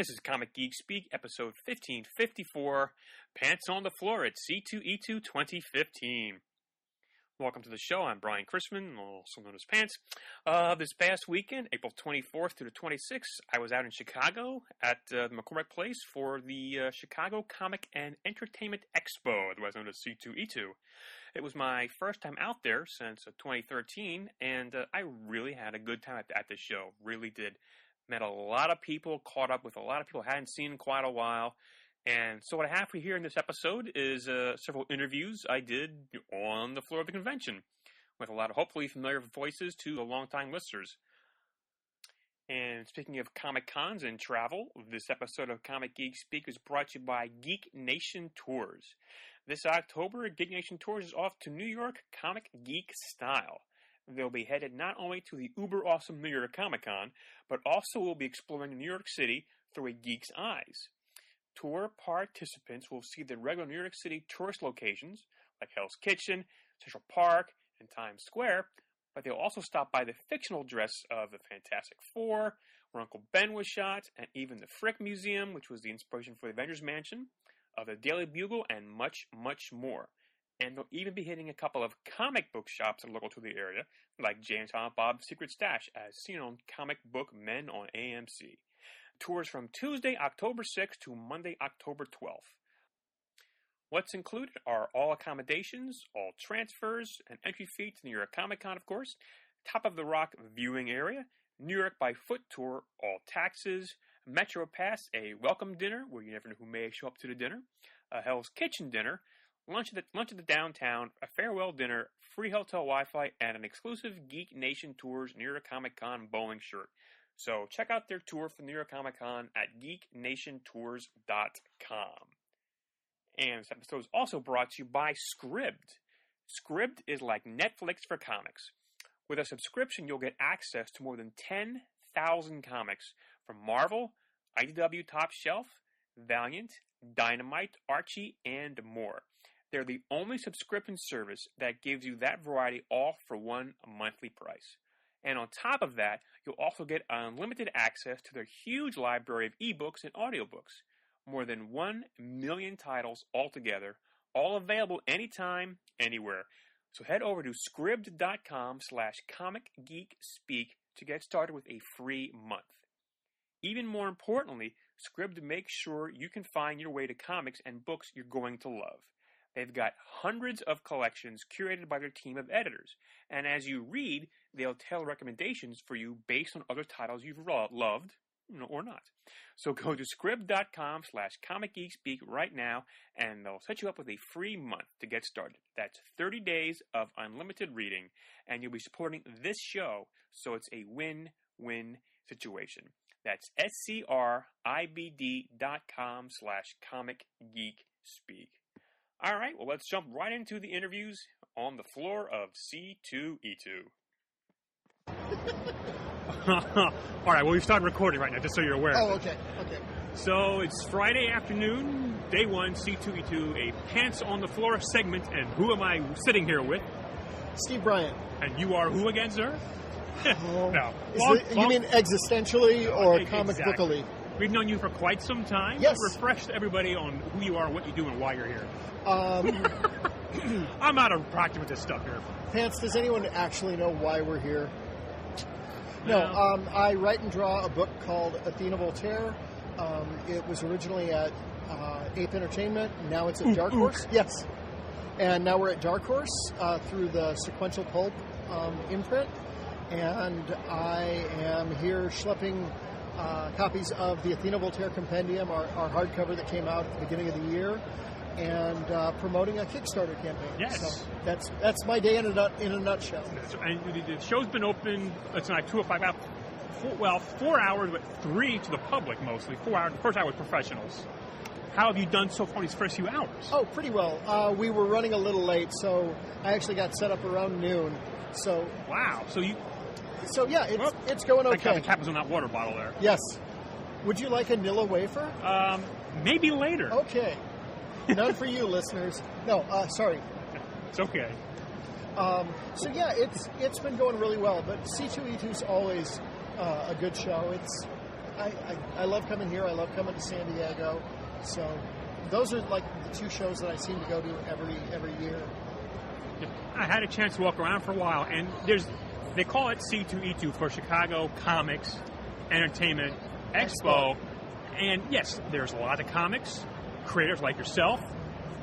This is Comic Geek Speak, episode 1554, Pants on the Floor at C2E2 2015. Welcome to the show. I'm Brian Chrisman, also known as Pants. This past weekend, April 24th to the 26th, I was out in Chicago at the McCormick Place for the Chicago Comic and Entertainment Expo, otherwise known as C2E2. It was my first time out there since 2013, and I really had a good time at the show. Really did. Met a lot of people, caught up with a lot of people I hadn't seen in quite a while. And so what I have for you here in this episode is several interviews I did on the floor of the convention with a lot of hopefully familiar voices to the longtime listeners. And speaking of Comic Cons and travel, this episode of Comic Geek Speak is brought to you by Geek Nation Tours. This October, Geek Nation Tours is off to New York Comic Geek style. They'll be headed not only to the uber-awesome New York Comic Con, but also will be exploring New York City through a geek's eyes. Tour participants will see the regular New York City tourist locations, like Hell's Kitchen, Central Park, and Times Square, but they'll also stop by the fictional dress of the Fantastic Four, where Uncle Ben was shot, and even the Frick Museum, which was the inspiration for the Avengers Mansion, of the Daily Bugle, and much, much more. And they'll even be hitting a couple of comic book shops that are local to the area, like James Silent Bob's Secret Stash, as seen on Comic Book Men on AMC. Tours from Tuesday, October 6th to Monday, October 12th. What's included are all accommodations, all transfers, an entry fee to New York Comic Con, of course, Top of the Rock viewing area, New York by foot tour, all taxes, Metro Pass, a welcome dinner, where you never know who may show up to the dinner, a Hell's Kitchen dinner, lunch at the downtown, a farewell dinner, free hotel Wi-Fi, and an exclusive Geek Nation Tours New York Comic Con bowling shirt. So check out their tour for New York Comic Con at geeknationtours.com. And this episode is also brought to you by Scribd. Scribd is like Netflix for comics. With a subscription, you'll get access to more than 10,000 comics from Marvel, IDW Top Shelf, Valiant, Dynamite, Archie, and more. They're the only subscription service that gives you that variety all for one monthly price. And on top of that, you'll also get unlimited access to their huge library of ebooks and audiobooks. More than 1 million titles altogether, all available anytime, anywhere. So head over to scribd.com/comicgeekspeak to get started with a free month. Even more importantly, Scribd makes sure you can find your way to comics and books you're going to love. They've got hundreds of collections curated by their team of editors, and as you read, they'll tailor recommendations for you based on other titles you've loved, or not. So go to scribd.com/comicgeekspeak right now, and they'll set you up with a free month to get started. That's 30 days of unlimited reading, and you'll be supporting this show, so it's a win-win situation. That's scribd.com/comicgeekspeak. All right, well, let's jump right into the interviews on the floor of C2E2. All right, well, we've started recording right now, just so you're aware. Oh, okay. So it's Friday afternoon, day one, C2E2, a Pants on the Floor segment, and who am I sitting here with? Steve Bryant. And you are who again, sir? No. You mean existentially or comic bookily? We've known you for quite some time. Yes. Refresh everybody on who you are, what you do, and why you're here. I'm out of practice with this stuff here. Pants, does anyone actually know why we're here? No. I write and draw a book called Athena Voltaire. It was originally at Ape Entertainment. Now it's at Dark Horse. Yes. And now we're at Dark Horse through the Sequential Pulp imprint. And I am here schlepping copies of the Athena Voltaire Compendium, our hardcover that came out at the beginning of the year, and promoting a Kickstarter campaign. Yes. So that's my day in a nutshell. And the show's been open, it's not 2 or 5 hours, 4 hours, but 3 to the public mostly. 4 hours, the first hour with professionals. How have you done so far these first few hours? Oh, pretty well. We were running a little late, so I actually got set up around noon. So wow. So yeah, it's going okay. I got the cap was on that water bottle there. Yes. Would you like a Nilla wafer? Maybe later. Okay. None for you, listeners. No, sorry. It's okay. So yeah, it's been going really well. But C2E2 is always a good show. I love coming here. I love coming to San Diego. So those are like the two shows that I seem to go to every year. I had a chance to walk around for a while, and they call it C2E2 for Chicago Comics Entertainment Expo. And yes, there's a lot of comics creators like yourself.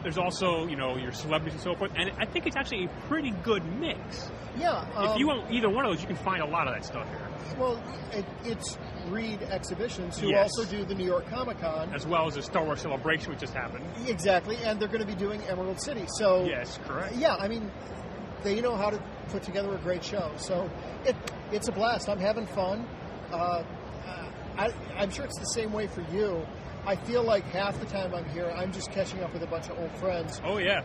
There's also, your celebrities and so forth. And I think it's actually a pretty good mix. Yeah. If you want either one of those, you can find a lot of that stuff here. Well, it's Reed Exhibitions, who also do the New York Comic Con. As well as the Star Wars Celebration, which just happened. Exactly, and they're going to be doing Emerald City. So yes, correct. Yeah, I mean, they know how to put together a great show. So it's a blast. I'm having fun. I'm sure it's the same way for you. I feel like half the time I'm here, I'm just catching up with a bunch of old friends. Oh, yeah.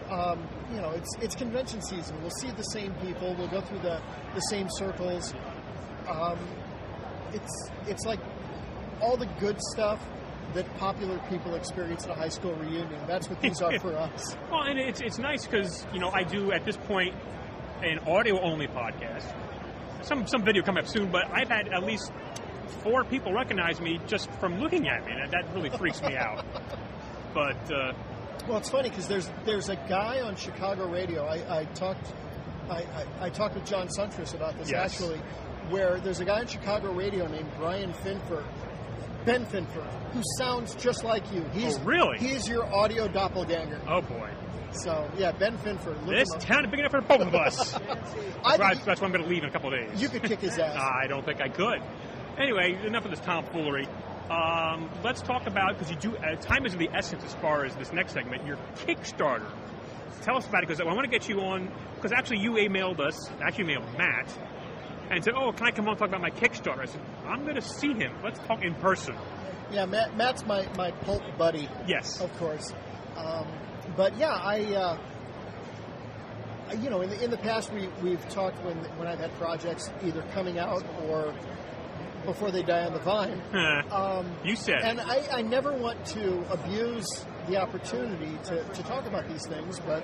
It's convention season. We'll see the same people. We'll go through the same circles. It's like all the good stuff that popular people experience at a high school reunion. That's what these are for us. Well, and it's nice because, I do, at this point, an audio-only podcast. Some video coming up soon, but I've had at least 4 people recognize me just from looking at me, and that really freaks me out. But well, it's funny because there's a guy on Chicago radio. I talked with John Suntress about this actually, where there's a guy on Chicago radio named Ben Finfer, who sounds just like you. Really? He's your audio doppelganger. Oh boy. So, yeah, Ben Finfer. This town is big enough for both of us. That's why I'm going to leave in a couple of days. You could kick his ass. I don't think I could. Anyway, enough of this tomfoolery. Let's talk about, because you do, time is of the essence as far as this next segment, your Kickstarter. Tell us about it, because I want to get you on, because actually you emailed Matt, and said, can I come on and talk about my Kickstarter? I said, I'm going to see him. Let's talk in person. Yeah, Matt's my pulp buddy. Yes. Of course. But yeah, in the past we've talked when I've had projects either coming out or before they die on the vine. You said. And I never want to abuse the opportunity to talk about these things, but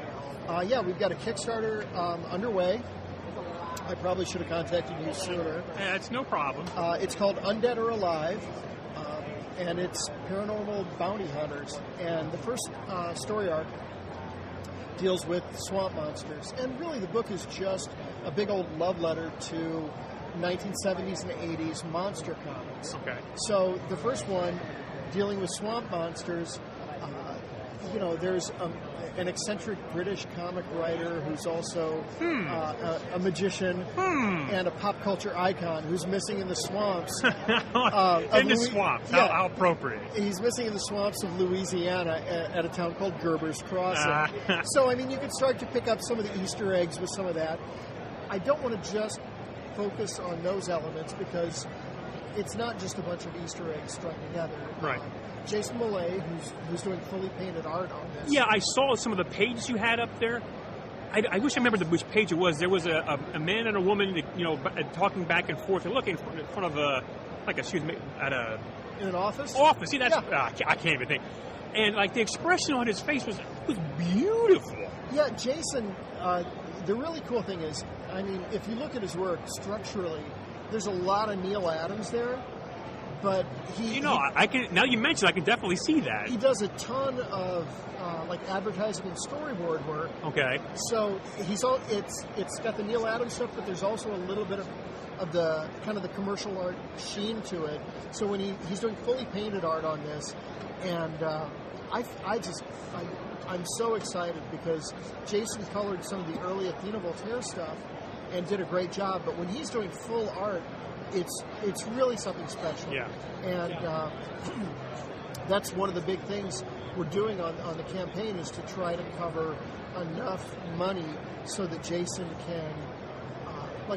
we've got a Kickstarter underway. I probably should have contacted you sooner. It's no problem. It's called Undead or Alive. And it's paranormal bounty hunters. And the first story arc deals with swamp monsters. And really the book is just a big old love letter to 1970s and 80s monster comics. Okay. So the first one, dealing with swamp monsters, there's an eccentric British comic writer who's also a magician and a pop culture icon who's missing in the swamps. Swamps? Yeah. How appropriate. He's missing in the swamps of Louisiana at a town called Gerber's Crossing. So, you can start to pick up some of the Easter eggs with some of that. I don't want to just focus on those elements because it's not just a bunch of Easter eggs strung together. Right. Jason Millay, who's doing fully painted art on this. Yeah, I saw some of the pages you had up there. I wish I remembered which page it was. There was a man and a woman, talking back and forth and looking in front of in an office. See, that's I can't even think. And the expression on his face was beautiful. Yeah, Jason. The really cool thing is, if you look at his work structurally, there's a lot of Neil Adams there. But I can. Now you mention, I can definitely see that. He does a ton of advertising and storyboard work. Okay. So it's got the Neil Adams stuff, but there's also a little bit of the kind of the commercial art sheen to it. So when he's doing fully painted art on this, and I'm so excited because Jason colored some of the early Athena Voltaire stuff and did a great job. But when he's doing full art, it's really something special. Yeah. And that's one of the big things we're doing on the campaign is to try to cover enough money so that Jason can,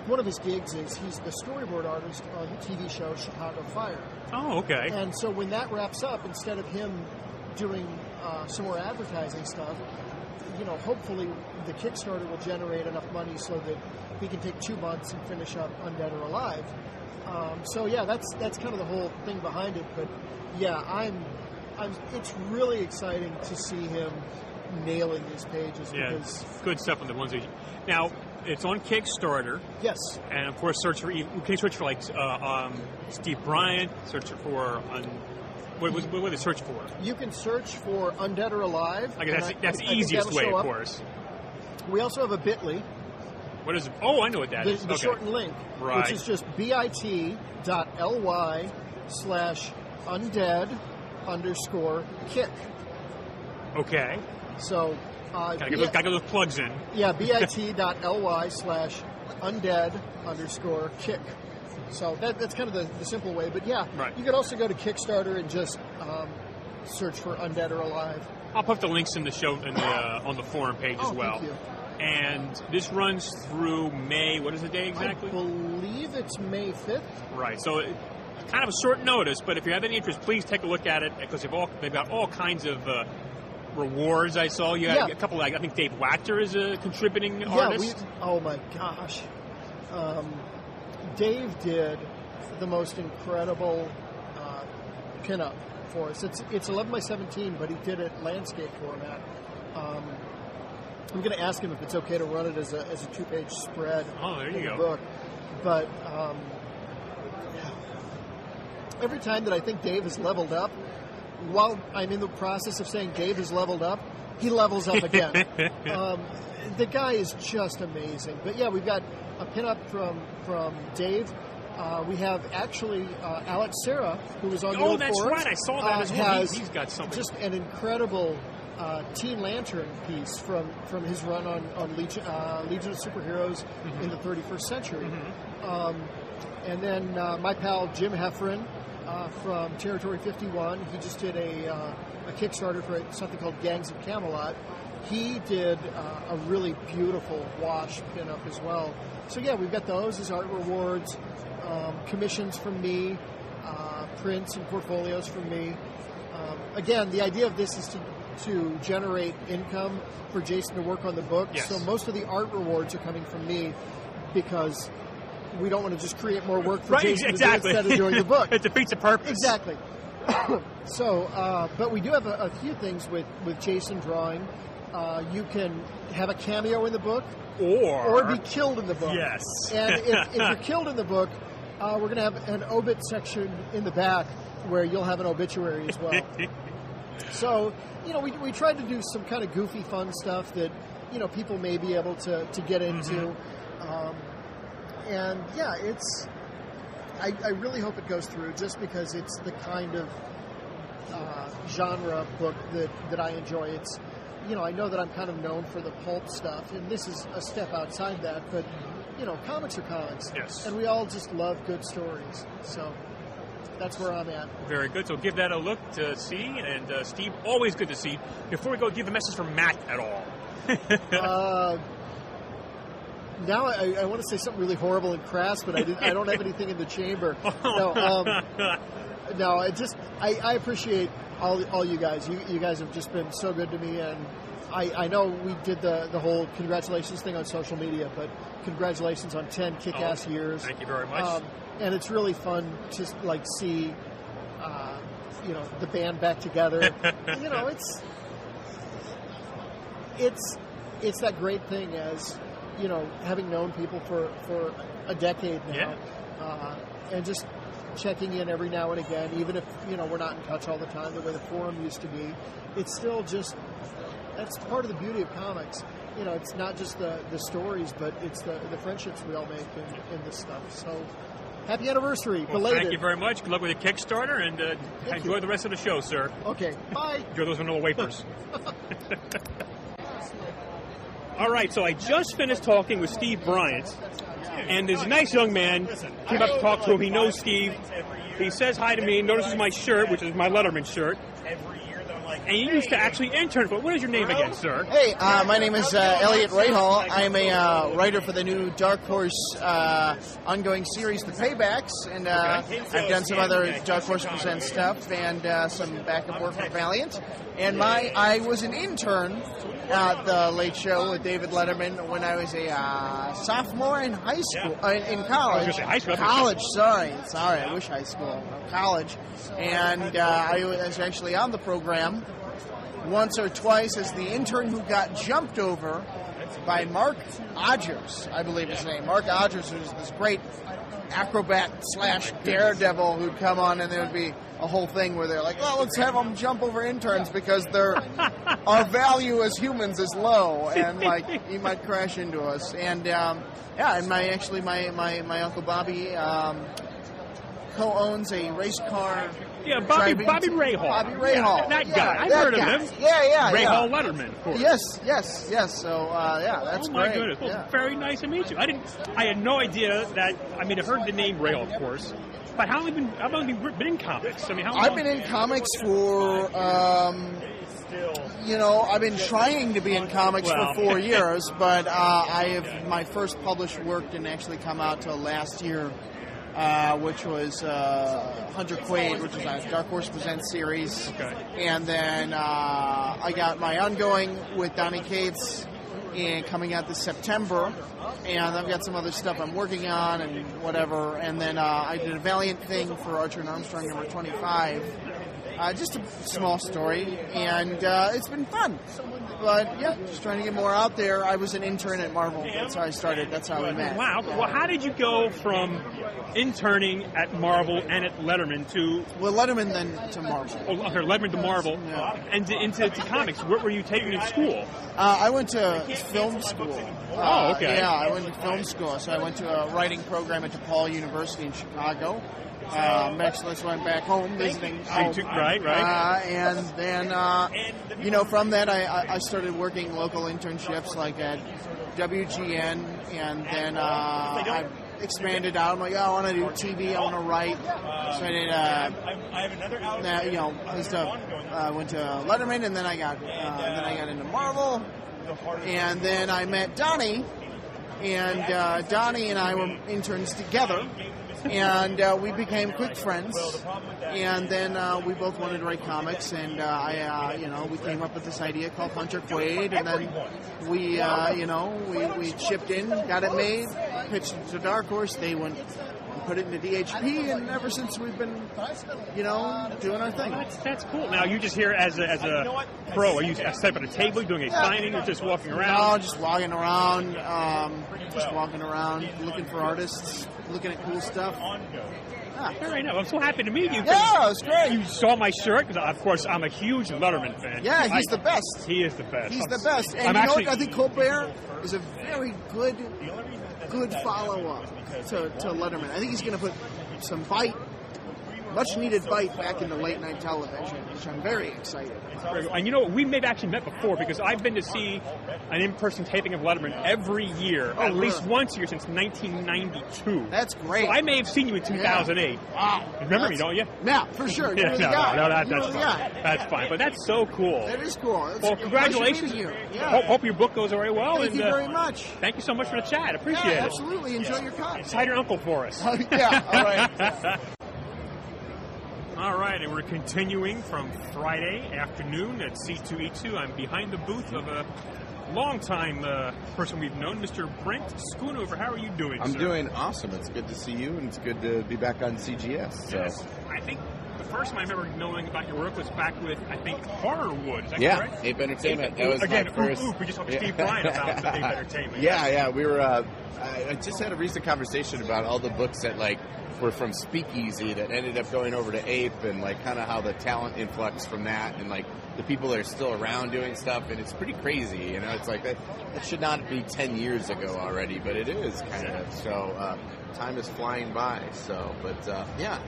one of his gigs is he's the storyboard artist on the TV show Chicago Fire. Oh, okay. And so when that wraps up, instead of him doing some more advertising stuff, hopefully the Kickstarter will generate enough money so that we can take 2 months and finish up Undead or Alive. That's kind of the whole thing behind it. But yeah, it's really exciting to see him nailing these pages. Yeah, because good stuff on the ones. Now, it's on Kickstarter. Yes. And of course, search for you can search for like Steve Bryant. Search for what do they search for? You can search for Undead or Alive. I guess that's the easiest way, of course. We also have a Bitly. What is it? Oh, I know what that is. The shortened link, right. Which is just bit.ly/undead_kick. Okay. So, gotta get those plugs in. Yeah, bit.ly/undead_kick. So that's kind of the simple way. But yeah, right. You could also go to Kickstarter and just search for Undead or Alive. I'll put the links in the show on the forum page as well. Thank you. And this runs through May. What is the day exactly? I believe it's May 5th. Right. So kind of a short notice, but if you have any interest, please take a look at it because they've got all kinds of rewards. I saw you had a couple. I think Dave Wachter is a contributing artist. Oh my gosh, Dave did the most incredible pinup for us. It's 11 by 17, but he did it landscape format. I'm going to ask him if it's okay to run it as a 2-page spread. Oh, there you go. Book. But every time that I think Dave has leveled up, while I'm in the process of saying Dave has leveled up, he levels up again. The guy is just amazing. But yeah, we've got a pinup from Dave. We have actually Alex Serra, who was on the old that's forums, right. I saw that as well. He's got something. Just an incredible Teen Lantern piece from his run on Legion of Superheroes in the 31st century. And then my pal Jim Heffron from Territory 51, he just did a Kickstarter for something called Gangs of Camelot. He did a really beautiful wash pinup as well. So yeah, we've got those as art rewards, commissions from me, prints and portfolios from me. Again, the idea of this is to generate income for Jason to work on the book. Yes. So most of the art rewards are coming from me because we don't want to just create more work for Jason exactly. instead of doing the book. It defeats the purpose. Exactly. So, but we do have a few things with Jason drawing. You can have a cameo in the book or be killed in the book. Yes. And if you're killed in the book, we're going to have an obit section in the back where you'll have an obituary as well. So, we tried to do some kind of goofy, fun stuff that, people may be able to get into. And, yeah, I really hope it goes through just because it's the kind of genre book that I enjoy. It's, I know that I'm kind of known for the pulp stuff, and this is a step outside that, but, comics are comics. Yes. And we all just love good stories. So that's where I'm at. Very good. So give that a look to see. And Steve, always good to see. Before we go, give a message from Matt at all. Now I want to say something really horrible and crass, but I don't have anything in the chamber. No, I appreciate all you guys. You guys have just been so good to me, and I know we did the whole congratulations thing on social media, but congratulations on 10 kick-ass years. Thank you very much. And it's really fun to see the band back together. It's that great thing as having known people for a decade now, and just checking in every now and again, even if we're not in touch all the time the way the forum used to be. It's still just that's part of the beauty of comics. It's not just the stories, but it's the friendships we all make in this stuff. So happy anniversary, belated. Thank you very much. Good luck with your Kickstarter, and enjoy the rest of the show, sir. Okay, bye. Enjoy those vanilla wafers. All right, so I just finished talking with Steve Bryant, and there's a nice young man came up to talk to him. He knows Steve. He says hi to me, notices my shirt, which is my Letterman shirt. And you used to actually intern for. What is your name again, sir? Hey, my name is Elliot Rahal. I'm a writer for the new Dark Horse ongoing series, The Paybacks, and I've done some other Dark Horse Presents stuff and some back and forth with Valiant. And I was an intern at the Late Show with David Letterman when I was a sophomore in high school, in college. I was going to say high school. College, sorry, I wish high school. College. And I was actually on the program once or twice as the intern who got jumped over by Mark Odgers, I believe his name. Mark Odgers, who's this great acrobat / daredevil who'd come on, and there would be a whole thing where they're like, well, let's have them jump over interns because our value as humans is low, and like he might crash into us. And and my Uncle Bobby co-owns a race car. Yeah, Bobby Rahal. Bobby Rahal. That guy. I've heard of him. Yeah. Rahal Letterman, of course. Yes. So, that's great. Oh, my great. goodness. Well, very nice to meet you. I had no idea that, I've heard the name Rahal, of course. But how long have you been in comics? How long? I've been in comics for, I've been trying to be in comics for 4 years, but my first published work didn't actually come out till last year. Which was Hunter Quaid, which is a Dark Horse Presents series. Okay. And then I got my ongoing with Donny Cates coming out this September. And I've got some other stuff I'm working on and whatever. And then I did a Valiant thing for Archer and Armstrong number 25. Just a small story. And it's been fun. But, just trying to get more out there. I was an intern at Marvel. That's how I started. That's how we met. Wow. Well, how did you go from interning at Marvel and at Letterman to... Well, Letterman then to Marvel. Oh, okay, Letterman to Marvel. And into tacomics. What were you taking in school? I went to film school. Oh, okay. Yeah, I went to film school. So I went to a writing program at DePaul University in Chicago. Actually, I went back home visiting. Right. And then, from that, I started working local internships like at WGN, and then I expanded out. I'm like, I want to do TV, I want to write. So I did, went to Letterman, and then I got into Marvel, and then I met Donnie, and Donnie and I were interns together. And we became quick friends, and then we both wanted to write comics, and we came up with this idea called Hunter Quaid, and then we chipped in, got it made, pitched it to Dark Horse, they went and put it into DHP, and ever since we've been, doing our thing. That's cool. Now, you just here as a pro, are you set up at a table, doing a signing, or just walking around? No, just walking around, looking for artists, looking at cool stuff. Very nice. I'm so happy to meet you. Yeah, it was great. You saw my shirt, because of course I'm a huge Letterman fan. Yeah, he's the best. He is the best. He's the best. And what? I think Colbert is a very good follow-up to Letterman. I think he's going to put some bite, much-needed bite back into late-night television, which I'm very excited about. And we may have actually met before, because I've been to see an in-person taping of Letterman every year, at least once a year since 1992. That's great. So I may have seen you in 2008. Wow. You remember me, don't you? Yeah, for sure. You're the guy. No, that's fine. That's fine. But that's so cool. That is cool. Well, congratulations. Yeah. Hope your book goes very well. Thank you very much. Thank you so much for the chat. Appreciate it. Absolutely. Enjoy your comics. Cite your uncle for us. Yeah, all right. All right, and we're continuing from Friday afternoon at C2E2. I'm behind the booth of a longtime person we've known, Mr. Brent Schoonover. How are you doing, I'm sir? doing awesome. It's good to see you, and it's good to be back on CGS. So. Yes. I think the first time I remember knowing about your work was back with, I think, Horrorwood. Is that correct? Ape Entertainment. That was again, my first. we just talked to Steve Bryant about the Ape Entertainment. Yeah. We were. I just had a recent conversation about all the books that were from Speakeasy that ended up going over to Ape, and kind of how the talent influx from that, and the people that are still around doing stuff, and it's pretty crazy. It's like that should not be 10 years ago already, but it is kind of. So time is flying by. So, but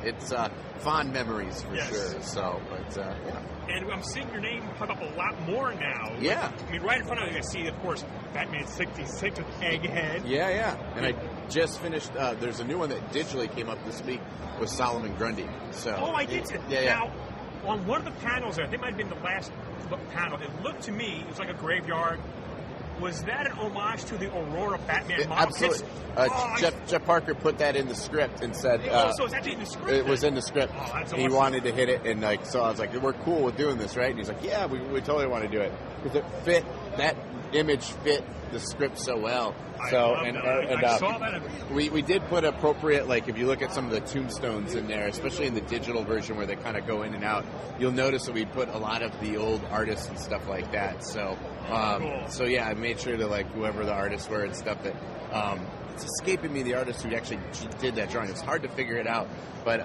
it's fond memories for sure. So, but yeah. And I'm seeing your name pop up a lot more now. Yeah. Right in front of you, I see, of course, Batman 66 with Egghead. Yeah. And I just finished, there's a new one that digitally came up this week with Solomon Grundy. So. Oh, I did see it. Yeah. Now, on one of the panels there, I think it might have been the last panel, it looked to me, it was like a graveyard. Was that an homage to the Aurora Batman model? Absolutely. Jeff Parker put that in the script and said... so it's actually in the script? It was in the script. Oh, that's awesome. He wanted to hit it, and so I was like, we're cool with doing this, right? And he's like, yeah, we totally want to do it. Because it fit that image fit the script so well. I saw that. We did put appropriate, like if you look at some of the tombstones in there, especially in the digital version where they kind of go in and out, you'll notice that we put a lot of the old artists and stuff like that. So, cool. So yeah, I made sure to like whoever the artists were and stuff that. It's escaping me the artist who actually did that drawing. It's hard to figure it out, but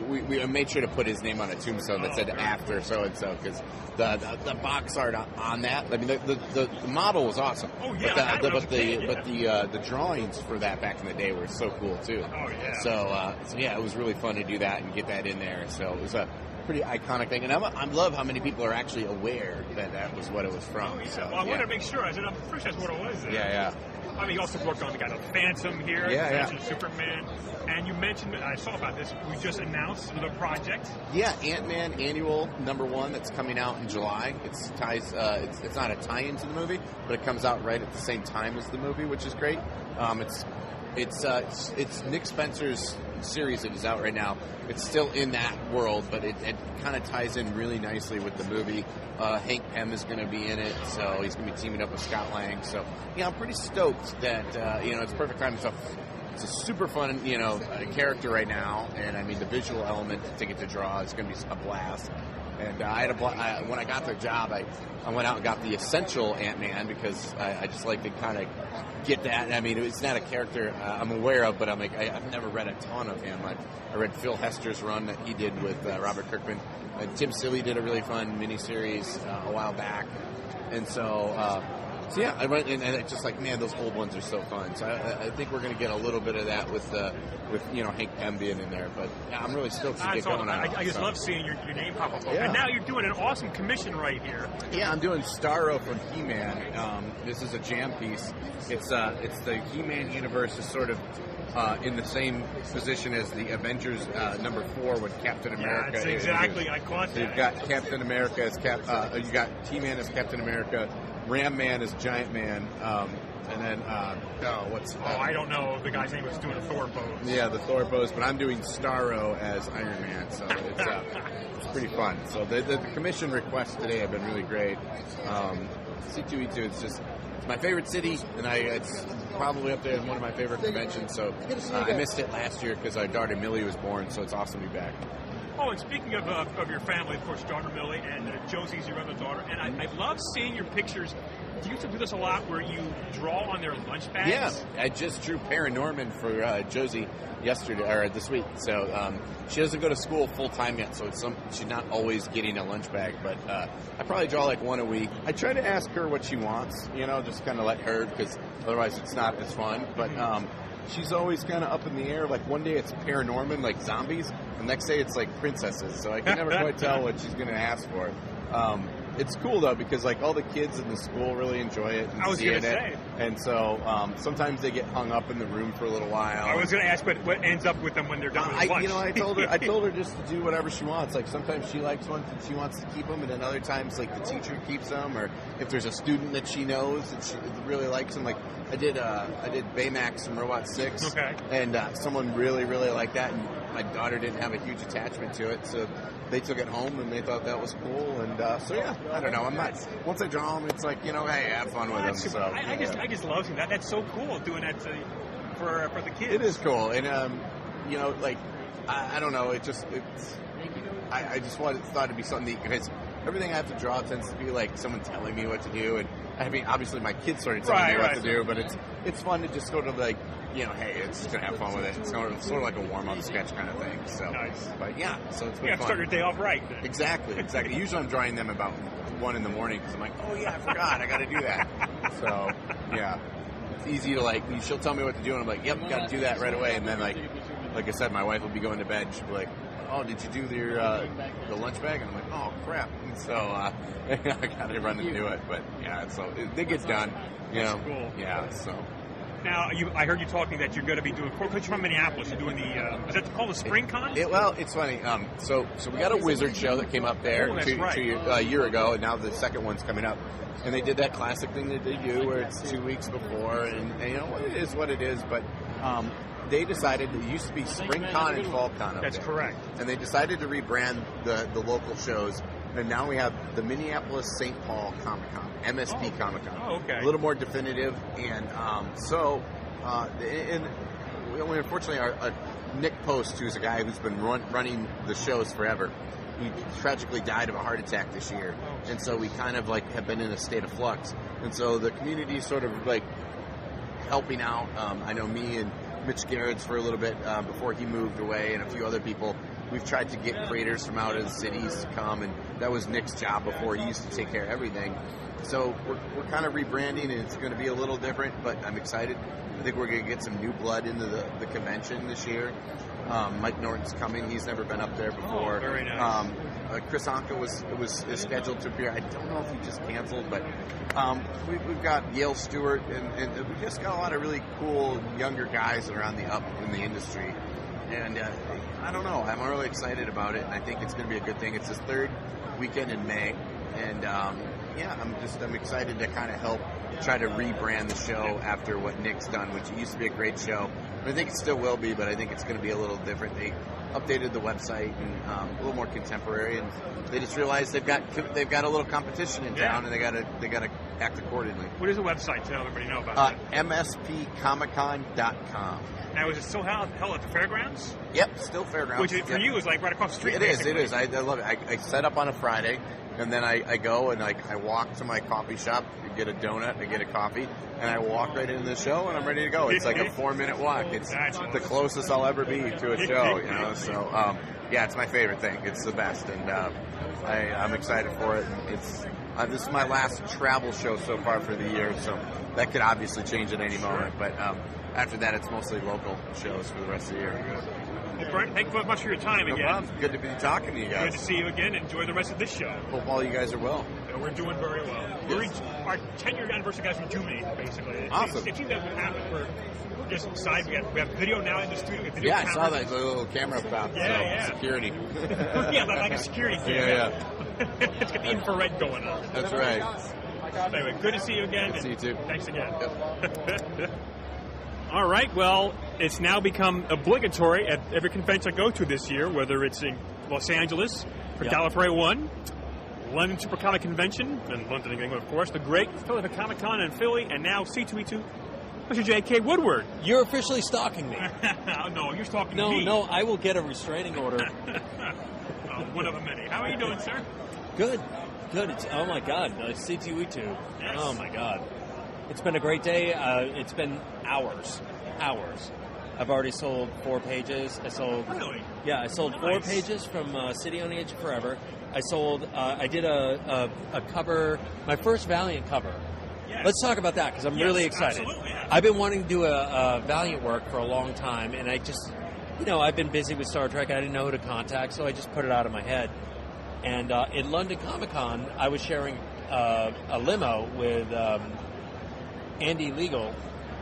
we made sure to put his name on a tombstone that said after so and so because the box art on that. I mean, the model was awesome. Oh yeah, but the drawings for that back in the day were so cool too. Oh yeah. So yeah, it was really fun to do that and get that in there. So it was a pretty iconic thing, and I love how many people are actually aware that was what it was from. Oh, yeah. So, well, I wanted to make sure. I said, I'm pretty sure that's what it was. Yeah. I mean, you also worked on the Phantom here, Superman, and you mentioned, I saw about this, we just announced the project. Yeah, Ant-Man Annual #1 that's coming out in July. It's not a tie-in to the movie, but it comes out right at the same time as the movie, which is great. It's Nick Spencer's series that is out right now. It's still in that world, but it kind of ties in really nicely with the movie. Hank Pym is going to be in it, so he's going to be teaming up with Scott Lang. So, yeah, I'm pretty stoked that, it's perfect time. It's a super fun, character right now, and I mean, the visual element to get to draw is going to be a blast. And I had when I got the job, I went out and got the Essential Ant-Man because I just like to kind of get that. I mean, it's not a character I'm aware of, but I've never read a ton of him. I read Phil Hester's run that he did with Robert Kirkman. Tim Silly did a really fun miniseries a while back. And so yeah, I went and it's just like, man, those old ones are so fun. So I think we're going to get a little bit of that with Hank Pym being in there. But yeah, I'm really stoked to get going on it. I just love seeing your name pop up. Yeah. And now you're doing an awesome commission right here. Yeah, I'm doing Starro from He-Man. This is a jam piece. It's the He-Man universe is sort of in the same position as the Avengers #4 with Captain America. Yeah, exactly. I caught that. So you've got Captain America as you got He-Man as Captain America, Ram Man is Giant Man, and then I don't know the guy's name was doing a Thor pose. Yeah, the Thor pose, but I'm doing Starro as Iron Man, so it's pretty fun. So the commission requests today have been really great. C2E2, it's my favorite city, and it's probably up there as one of my favorite conventions. So I missed it last year because our daughter Millie was born, so it's awesome to be back. Oh, and speaking of your family, of course, daughter Millie and Josie's your other daughter, and I love seeing your pictures. You used to do this a lot where you draw on their lunch bags. Yeah, I just drew Paranorman for Josie this week. So she doesn't go to school full time yet, so she's not always getting a lunch bag. But I probably draw like one a week. I try to ask her what she wants, just kind of let her, because otherwise it's not as fun. But she's always kind of up in the air. Like one day it's Paranorman, like zombies. The next day it's like princesses. So I can never quite tell what she's going to ask for. It's cool though because like all the kids in the school really enjoy it. And I was going to say. And so sometimes they get hung up in the room for a little while. I was going to ask, but what ends up with them when they're done with lunch? I told her just to do whatever she wants. Like sometimes she likes ones and she wants to keep them, and then other times like the teacher keeps them, or if there's a student that she knows and she really likes them. Like I did Baymax from Robot 6, okay, and someone really liked that, and my daughter didn't have a huge attachment to it, so they took it home and they thought that was cool, and so yeah, I don't know. I'm not. Once I draw them, it's like hey, have fun with them. So I just love seeing that. That's so cool doing that for the kids. It is cool, and like I don't know. I just thought it'd be something because everything I have to draw tends to be like someone telling me what to do, and I mean obviously my kids started telling me what to do, but it's fun to just sort of like hey, it's just gonna have fun with it. It's sort of like a warm-up sketch kind of thing. So, nice. But yeah, so it's been fun. Start your day off right. Then. Exactly. Usually I'm drawing them about 1 in the morning because I'm like, oh yeah, I forgot, I got to do that. So yeah, it's easy to she'll tell me what to do, and I'm like, yep, got to do that right away. And then like I said, my wife will be going to bed. She'll be like, oh, did you do the lunch bag? And I'm like, oh crap. And so I got to run and do it. But yeah, so it gets done. That's cool. Yeah. So. Now, I heard you talking that you're going to be doing, because you're from Minneapolis, you're doing is that called the Spring Con? Well, it's funny. So we got a Wizard show that came up there a year ago, and now the second one's coming up. And they did that classic thing that they do where it's 2 weeks before, and what it is, but they decided, it used to be Spring Con and Fall Con up That's there. correct. And they decided to rebrand the local shows. And now we have the Minneapolis-St. Paul Comic-Con, MSP Comic-Con. Oh, okay. A little more definitive. And unfortunately, Nick Post, who's a guy who's been running the shows forever, he tragically died of a heart attack this year. And so we kind of like have been in a state of flux. And so the community is sort of like helping out. I know me and Mitch Garrett's for a little bit before he moved away, and a few other people. We've tried to get creators from out of the cities to come, and that was Nick's job before. He used to take care of everything. So we're kind of rebranding, and it's going to be a little different, but I'm excited. I think we're going to get some new blood into the convention this year. Mike Norton's coming. He's never been up there before. Oh, very nice. Chris Anka was scheduled to appear. I don't know if he just canceled, but we've got Yale Stewart, and we just got a lot of really cool younger guys that are on the up in the industry. And I don't know. I'm really excited about it, and I think it's going to be a good thing. It's his third weekend in May, and I'm excited to kind of help try to rebrand the show after what Nick's done, which used to be a great show. I think it still will be, but I think it's going to be a little different. They updated the website and a little more contemporary, and they just realized they've got a little competition in town, and they got to act accordingly. What is the website to let everybody know about it? MSPComicCon.com. Now, is it still held at the fairgrounds? Yep, still fairgrounds. Which for you is like right across the street. It is. I love it. I set up on a Friday, and then I go and I walk to my coffee shop, I get a donut, I get a coffee, and I walk right into the show, and I'm ready to go. It's like a 4-minute walk. It's the closest I'll ever be to a show, you know. So, it's my favorite thing. It's the best, and I'm excited for it. And this is my last travel show so far for the year, so that could obviously change at any moment. But after that, it's mostly local shows for the rest of the year. Well, Brent, thank you very much for your time again. Problem. Good to be talking to you guys. Good to see you again. Enjoy the rest of this show. Hope all you guys are well. We're doing very well. Yes. Our 10-year anniversary guys rejuvenated, basically. Awesome. It seems that would happen. We're just excited. We have video now in the studio. We have I saw that little camera about security. Like a security camera. It's got the infrared going on. That's right. Anyway, good to see you again. Good to see you too. Thanks again. Yep. All right, well, it's now become obligatory at every convention I go to this year, whether it's in Los Angeles for Gallifrey 1, London Super Comic Convention, and London, England, of course, the Great Philadelphia Comic Con in Philly, and now C2E2, Mr. J.K. Woodward. You're officially stalking me. No, you're stalking me. No, I will get a restraining order. One of the many. How are you doing, sir? Good. It's, oh, my God, C2E2. Yes. Oh, my God. It's been a great day. It's been hours. I've already sold 4 pages. Really? Yeah, I sold 4 pages from City on the Edge of Forever. I did a cover, my first Valiant cover. Yes. Let's talk about that, because I'm really excited. Absolutely, yeah. I've been wanting to do a Valiant work for a long time, and I just, I've been busy with Star Trek. I didn't know who to contact, so I just put it out of my head. And in London Comic Con, I was sharing a limo with Andy Legal,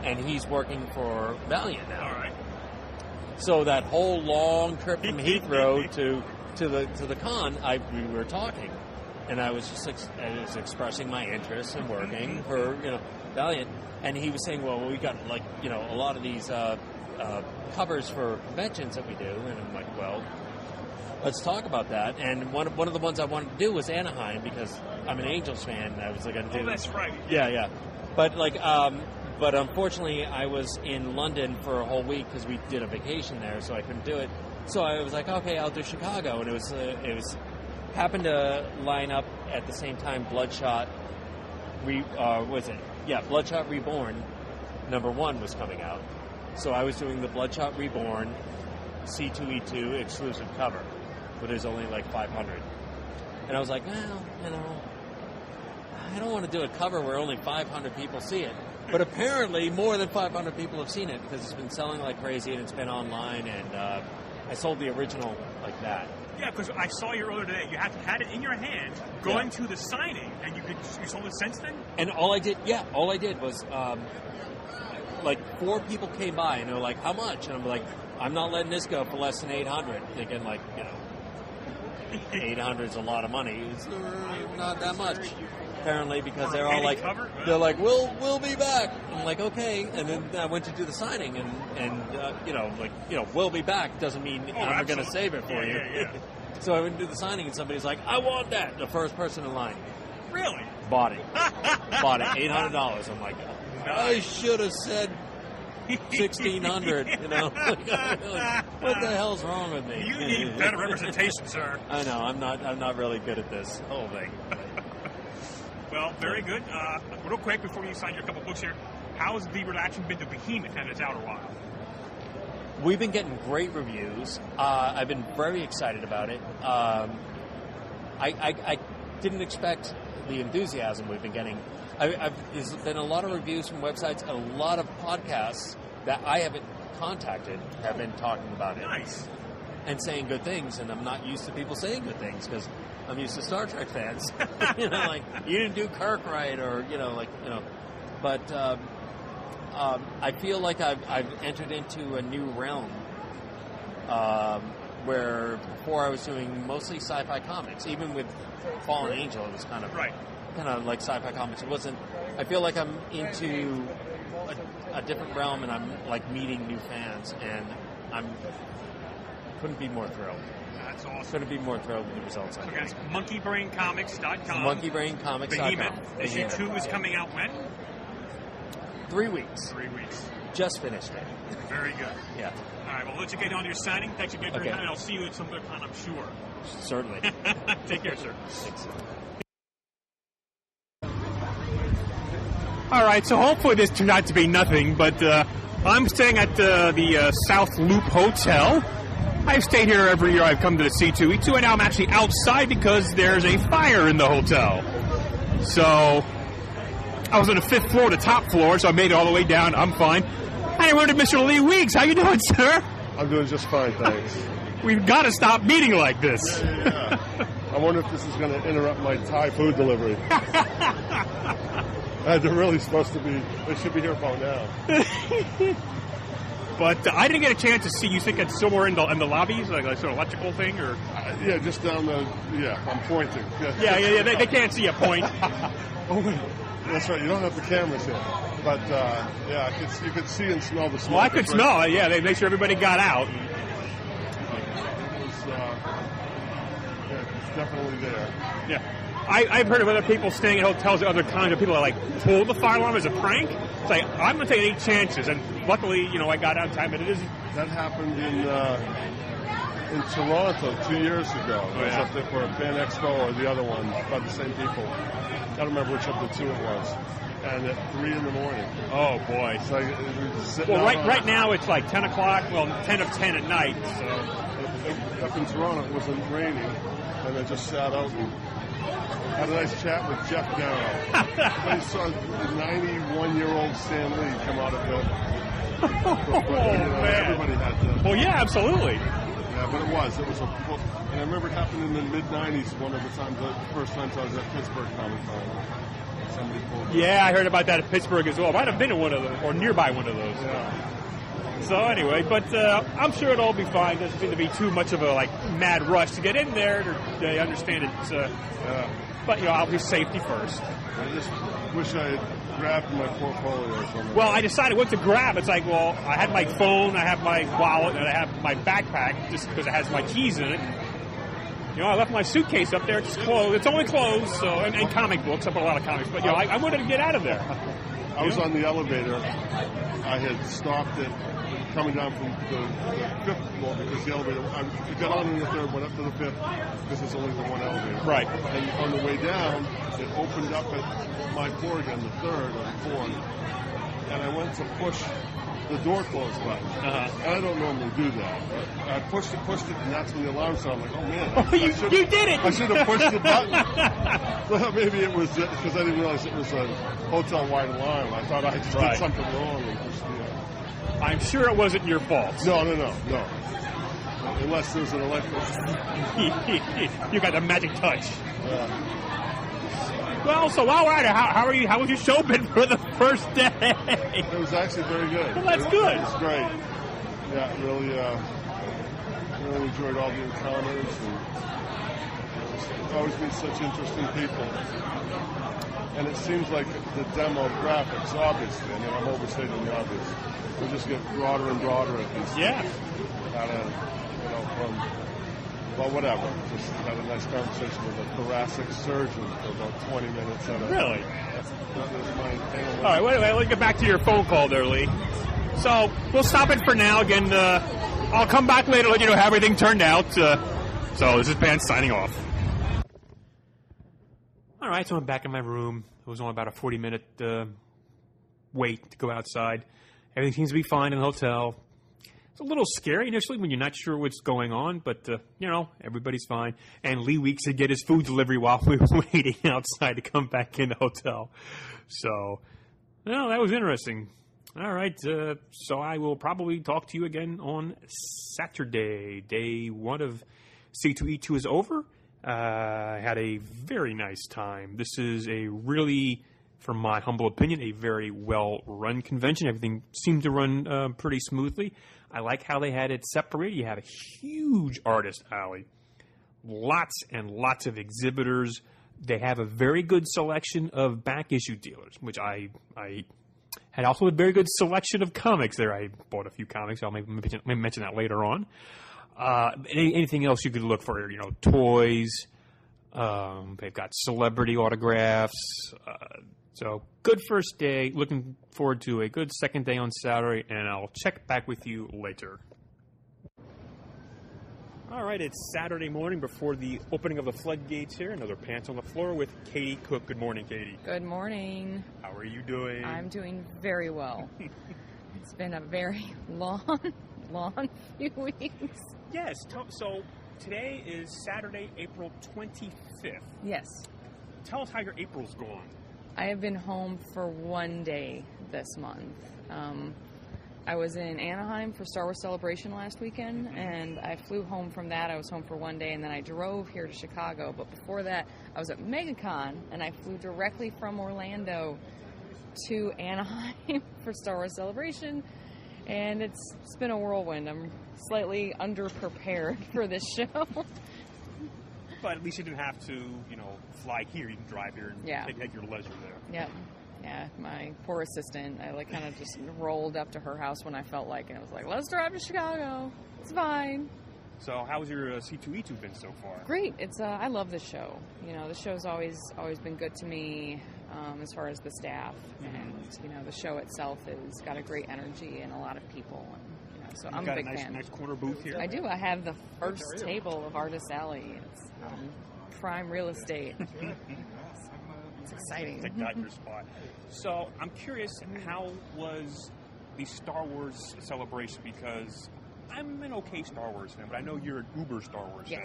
and he's working for Valiant now. All right. So that whole long trip from Heathrow to the con, we were talking, and I was just expressing my interest in working for Valiant, and he was saying, well, we got a lot of these covers for conventions that we do, and I'm like, well, let's talk about that. And one of the ones I wanted to do was Anaheim, because I'm an Angels fan, and I was going to do. Oh, that's right. Yeah. But unfortunately, I was in London for a whole week because we did a vacation there, so I couldn't do it. So I was like, okay, I'll do Chicago, and it was happened to line up at the same time. Bloodshot Bloodshot Reborn #1 was coming out, so I was doing the Bloodshot Reborn C2E2 exclusive cover, but there's only like 500, and I was like, well, I don't want to do a cover where only 500 people see it. But apparently more than 500 people have seen it, because it's been selling like crazy, and it's been online, and I sold the original like that. Yeah, because I saw your order today. You had it in your hand going to the signing, and you sold it since then? And all I did was like 4 people came by, and they were like, how much? And I'm like, I'm not letting this go for less than 800, thinking like, $800 is a lot of money. It's not that much, apparently, because they're all like, we'll be back. I'm like, okay. And then I went to do the signing, and we'll be back doesn't mean I'm going to save it for you. Yeah. So I went to do the signing, and somebody's like, I want that. The first person in line. Really? Bought it. $800. I'm like, I should have said $1,600. What the hell's wrong with me? You need better representation, sir. I know. I'm not really good at this whole thing. Well, very good. Real quick, before you sign your couple books here, how's the reaction been to Behemoth, and it's out a while? We've been getting great reviews. I've been very excited about it. I didn't expect the enthusiasm we've been getting. There's been a lot of reviews from websites, and a lot of podcasts that I haven't contacted have been talking about it. Nice. And saying good things, and I'm not used to people saying good things because I'm used to Star Trek fans. Like, you didn't do Kirk right, or, But I feel like I've entered into a new realm where before I was doing mostly sci-fi comics. Even with Fallen Angel, it was kind of like sci-fi comics. It wasn't. I feel like I'm into a different realm, and I'm like meeting new fans, and couldn't be more thrilled. That's awesome. Couldn't be more thrilled with the results. So guys, monkeybraincomics.com. Monkeybraincomics.com. Behemoth. Issue 2 is coming out when? 3 weeks. 3 weeks. Just finished it. Very good. Yeah. All right, well, let's get on to your signing. Thanks again for your Okay. time, and I'll see you at some other time, I'm sure. Certainly. Take care, sir. Thanks. All right, so hopefully this turned out to be nothing, but I'm staying at the South Loop Hotel. I've stayed here every year I've come to the C2E2, and now I'm actually outside because there's a fire in the hotel. So I was on the 5th floor, the top floor, so I made it all the way down. I'm fine. Hey, where did Mr. Lee Weeks? How you doing, sir? I'm doing just fine, thanks. We've got to stop meeting like this. Yeah. I wonder if this is going to interrupt my Thai food delivery. They're really supposed to be, they should be here about now. But I didn't get a chance to see. You think it's somewhere in the lobbies, like a sort of electrical thing, or? Yeah, just down the. Yeah, I'm pointing. Yeah. They can't see a point. Oh wait, that's right. You don't have the cameras here, but you could see and smell the smoke. Well, I could smell it. Yeah, they make sure everybody got out. It was, it's definitely there. Yeah. I've heard of other people staying in hotels, other kinds of people that like pull the fire alarm as a prank. It's like, I'm going to take any chances, and luckily, I got out in time, but it isn't. That happened in Toronto 2 years ago. I was up there for a Fan Expo or the other one by the same people. I don't remember which of the two it was. And at 3 in the morning. Oh boy! So we were just sitting right now it's like 10 o'clock. Well, 10 of 10 at night. So up in Toronto, it wasn't raining, and I just sat out and had a nice chat with Jeff Darrow. I saw the 91-year-old Stan Lee come out of the. Man! Everybody had to. Well, yeah, absolutely. Yeah, but it was a. And I remember it happened in the mid-'90s. One of the times, the first time I was at Pittsburgh Comic Con. Somebody pulled. Yeah, I heard about that at Pittsburgh as well. Might have been in one of those, or nearby one of those. Yeah. So anyway, but I'm sure it'll all be fine. Doesn't seem to be too much of a mad rush to get in there. They understand it's, but obviously safety first. I just wish I had grabbed my portfolio or something. Well, I decided what to grab. It's like, well, I had my phone, I have my wallet, and I have my backpack just because it has my keys in it. I left my suitcase up there. It's closed. It's only closed, so and comic books. I put a lot of comics, but I wanted to get out of there. I was on the elevator. I had stopped it coming down from the 5th floor because the elevator. I got on in the 3rd, went up to the 5th because it's only the one elevator. Right. And on the way down, it opened up at my floor again, the 3rd or the 4th, and I went to push the door close button. Uh-huh. And I don't normally do that. But I pushed it, and that's when the alarm sounded. I'm like, oh man. Oh, you did it! I should have pushed the button. Well, maybe it was because I didn't realize it was a hotel-wide alarm. I thought I just did something wrong and pushed the. I'm sure it wasn't your fault. No. Unless there's an electrical. You got the magic touch. Yeah. Well, so while we're at it, how are you? How was your show been for the first day? It was actually very good. Well, that's good. It was great. Yeah, really enjoyed all the encounters. just always meet such interesting people. And it seems like the demographics, obviously, I mean, I'm overstating the obvious, we just get broader and broader at these things. Well, whatever. Just had a nice conversation with a thoracic surgeon for about 20 minutes. Really? All right, wait, let's get back to your phone call there, Lee. So we'll stop it for now. Again, I'll come back later to let you know how everything turned out. So this is Pants signing off. All right, so I'm back in my room. It was only about a 40-minute wait to go outside. Everything seems to be fine in the hotel. It's a little scary initially when you're not sure what's going on, but, everybody's fine. And Lee Weeks to get his food delivery while we were waiting outside to come back in the hotel. So, that was interesting. All right, so I will probably talk to you again on Saturday. Day 1 of C2E2 is over. I had a very nice time. This is a really, from my humble opinion, a very well-run convention. Everything seemed to run pretty smoothly. I like how they had it separated. You have a huge artist alley. Lots and lots of exhibitors. They have a very good selection of back-issue dealers, which I had also a very good selection of comics there. I bought a few comics. I'll maybe mention that later on. Anything else you could look for, toys. They've got celebrity autographs. So, good first day. Looking forward to a good second day on Saturday, and I'll check back with you later. All right, it's Saturday morning before the opening of the floodgates here. Another Pants on the Floor with Katie Cook. Good morning, Katie. Good morning. How are you doing? I'm doing very well. It's been a very long few weeks. Yes, so today is Saturday, April 25th. Yes. Tell us how your April's gone. I have been home for one day this month. I was in Anaheim for Star Wars Celebration last weekend, and I flew home from that. I was home for one day, and then I drove here to Chicago. But before that, I was at MegaCon, and I flew directly from Orlando to Anaheim for Star Wars Celebration, and it's been a whirlwind. I'm slightly underprepared for this show. But at least you didn't have to, fly here. You can drive here and take your leisure there. Yeah, my poor assistant, I kind of just rolled up to her house when I felt like it. I was like, let's drive to Chicago. It's fine. So how's your C2E2 been so far? Great. It's I love this show. The show's always been good to me as far as the staff. And, the show itself has got a great energy and a lot of people. And, so I'm a big fan. Nice corner booth here? I do. I have the first table of Artist Alley. It's prime real estate. It's exciting. Take that your spot. So I'm curious, how was the Star Wars celebration? Because I'm an okay Star Wars fan, but I know you're an uber Star Wars fan.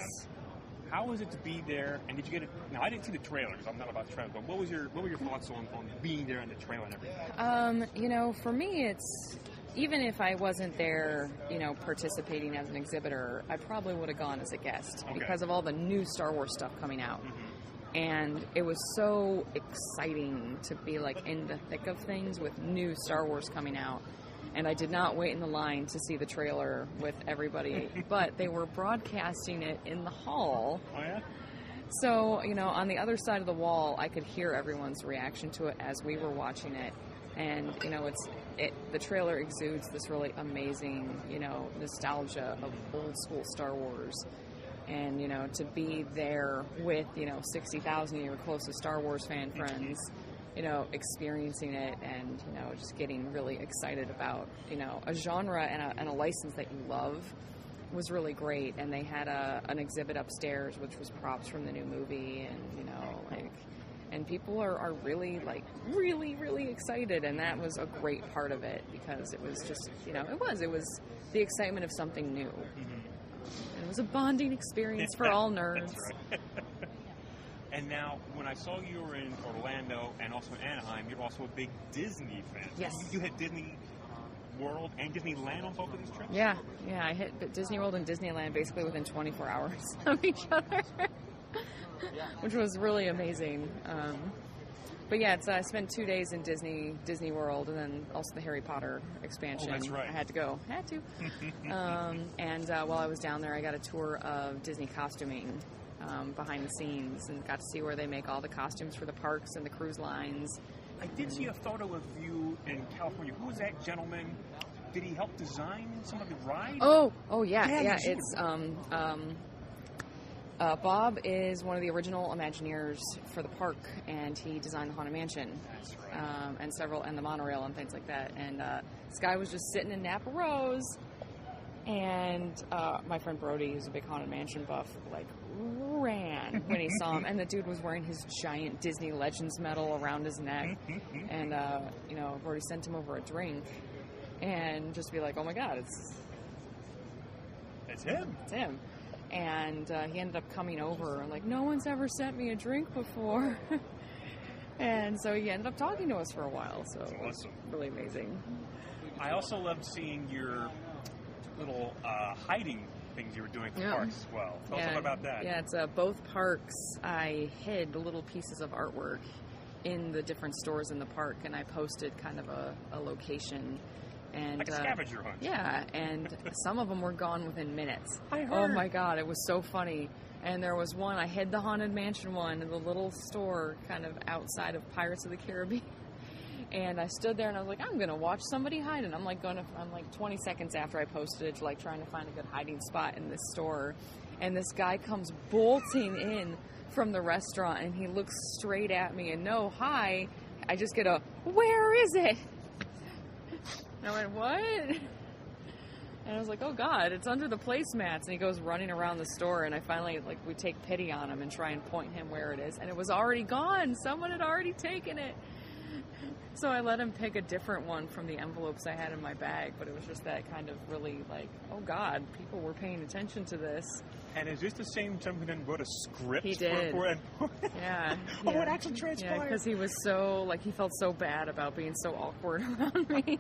How was it to be there? And did you get it? Now, I didn't see the trailer because I'm not about trailers, but what were your thoughts on being there and the trailer and everything? For me, it's even if I wasn't there, participating as an exhibitor, I probably would have gone as a guest because of all the new Star Wars stuff coming out. Mm-hmm. And it was so exciting to be in the thick of things with new Star Wars coming out. And I did not wait in the line to see the trailer with everybody, but they were broadcasting it in the hall. Oh, yeah? So, on the other side of the wall, I could hear everyone's reaction to it as we were watching it. And, the trailer exudes this really amazing, nostalgia of old school Star Wars. And, to be there with, 60,000 of your closest Star Wars fan friends, experiencing it and, just getting really excited about, a genre and a license that you love was really great. And they had an exhibit upstairs, which was props from the new movie. And, and people are really, really, really excited. And that was a great part of it because it was just, it was the excitement of something new. Mm-hmm. It was a bonding experience for all nerds. That's right. And now, when I saw you were in Orlando and also in Anaheim, you're also a big Disney fan. Yes. You hit Disney World and Disneyland on both of these trips? Yeah, I hit Disney World and Disneyland basically within 24 hours of each other, which was really amazing. But yeah, I spent 2 days in Disney World and then also the Harry Potter expansion. Oh, that's right. I had to go. And while I was down there, I got a tour of Disney costuming. behind the scenes and got to see where they make all the costumes for the parks and the cruise lines. I did see a photo of you in California. Who was that gentleman? Did he help design some of the ride? Oh, yeah. Yeah, It's Bob is one of the original Imagineers for the park, and he designed the Haunted Mansion. That's right. And the monorail and things like that. And this guy was just sitting in Napa Rose, and my friend Brody, who's a big Haunted Mansion buff, like ran when he saw him. And the dude was wearing his giant Disney Legends medal around his neck. And Brody sent him over a drink, and just be like, oh my God, It's him. It's him. And he ended up coming over and like, no one's ever sent me a drink before. And so he ended up talking to us for a while. So it was really amazing. I also loved seeing your little hiding things you were doing for parks as well. Tell us about that. Yeah, it's both parks. I hid little pieces of artwork in the different stores in the park, and I posted kind of a location. And, like a scavenger hunt. Yeah, and some of them were gone within minutes. I heard. Oh my God, it was so funny. And there was one, I hid the Haunted Mansion one in the little store kind of outside of Pirates of the Caribbean. And I stood there and I was like, I'm going to watch somebody hide. And I'm like 20 seconds after I posted, like trying to find a good hiding spot in this store. And this guy comes bolting in from the restaurant and he looks straight at me and no, hi. I just get a, where is it? And I went, what? And I was like, oh God, it's under the placemats. And he goes running around the store, and I finally, we take pity on him and try and point him where it is. And it was already gone. Someone had already taken it. So I let him pick a different one from the envelopes I had in my bag. But it was just that kind of really oh God, people were paying attention to this. And is this the same time we then wrote a script? He did. Yeah. Oh, it actually transpired. Yeah, because he was so, he felt so bad about being so awkward around me.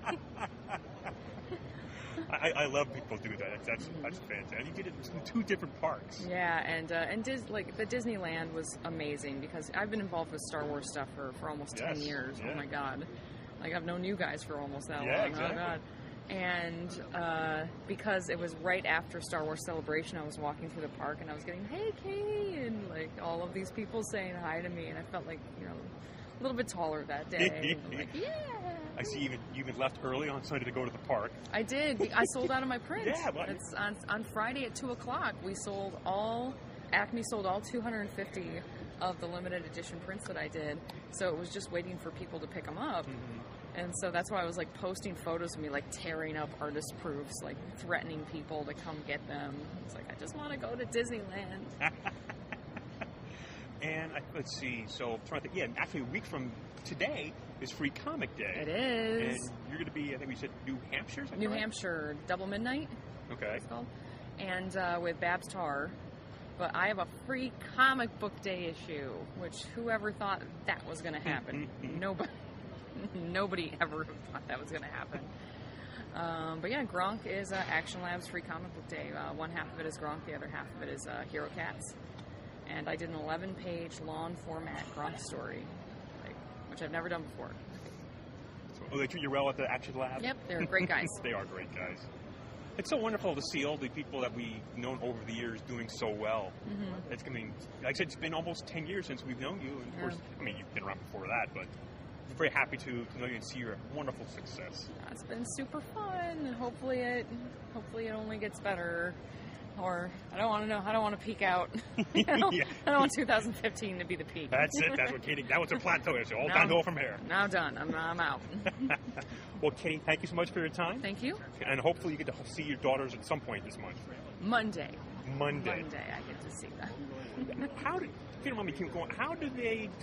I love people do that. That's fantastic. You did it in 2 different parks. Yeah, and the Disneyland was amazing because I've been involved with Star Wars stuff for almost 10 years. Yeah. Oh my God. I've known you guys for almost that long. Exactly. Oh God. And because it was right after Star Wars Celebration, I was walking through the park and I was getting, hey, Kate, and all of these people saying hi to me, and I felt a little bit taller that day. And yeah. I see you even left early on Sunday to go to the park. I did. I sold out of my print. Yeah, but it's on Friday at 2:00. Acme sold all 250 of the limited edition prints that I did. So it was just waiting for people to pick them up. Mm-hmm. And so that's why I was posting photos of me tearing up artist proofs, threatening people to come get them. It's I just want to go to Disneyland. And let's see. So I'm trying to think. Yeah, actually a week from today is Free Comic Day. It is. And you're going to be, I think we said New Hampshire? New Hampshire, Double Midnight. Okay. It's called. And with Babs Tarr. But I have a free comic book day issue, which whoever thought that was going to happen? Nobody ever thought that was going to happen. But yeah, Gronk is Action Labs Free Comic Book Day. One half of it is Gronk, the other half of it is Hero Cats. And I did an 11-page long format Gronk story, which I've never done before. So, they treat you well at the Action Lab? Yep, they're great guys. They are great guys. It's so wonderful to see all the people that we've known over the years doing so well. Mm-hmm. Like I said, it's been almost 10 years since we've known you. And of course, you've been around before that, but I'm very happy to know you and see your wonderful success. It's been super fun, and hopefully it only gets better. Or I don't want to peak out. I don't want 2015 to be the peak. That's it. That's what Katie. That was her plateau. It's all downhill from here. Now done. I'm out. Well, Katie, thank you so much for your time. Thank you. And hopefully you get to see your daughters at some point this month. Monday I get to see them. How do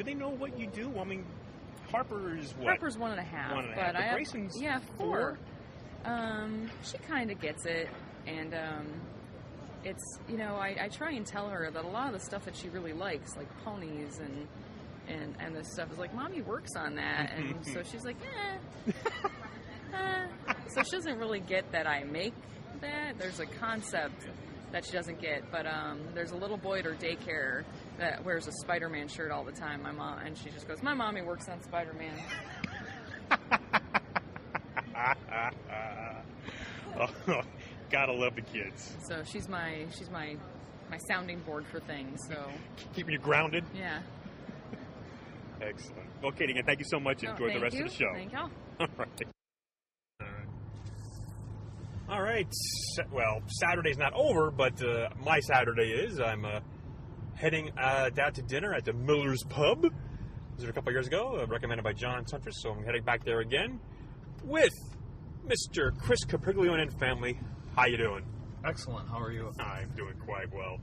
they know what you do? Harper's what? Harper's 1.5. But Grayson's 4. She kind of gets it, and it's, I try and tell her that a lot of the stuff that she really likes, like ponies and this stuff, is Mommy works on that. And so she's like, So she doesn't really get that I make that. There's a concept that she doesn't get. But there's a little boy at her daycare that wears a Spider-Man shirt all the time, my mom. And she just goes, my mommy works on Spider-Man. Oh, gotta love the kids. So she's my my sounding board for things. So keeping you grounded. yeah. Excellent. Well, Katie, again, thank you so much. Enjoy the rest of the show. Thank y'all. All right. All right. Well, Saturday's not over, but my Saturday is. I'm heading down to dinner at the Miller's Pub. Visited a couple years ago, recommended by John Suntress, so I'm heading back there again with Mr. Chris Capriglione and family. How you doing? Excellent. How are you? I'm doing quite well.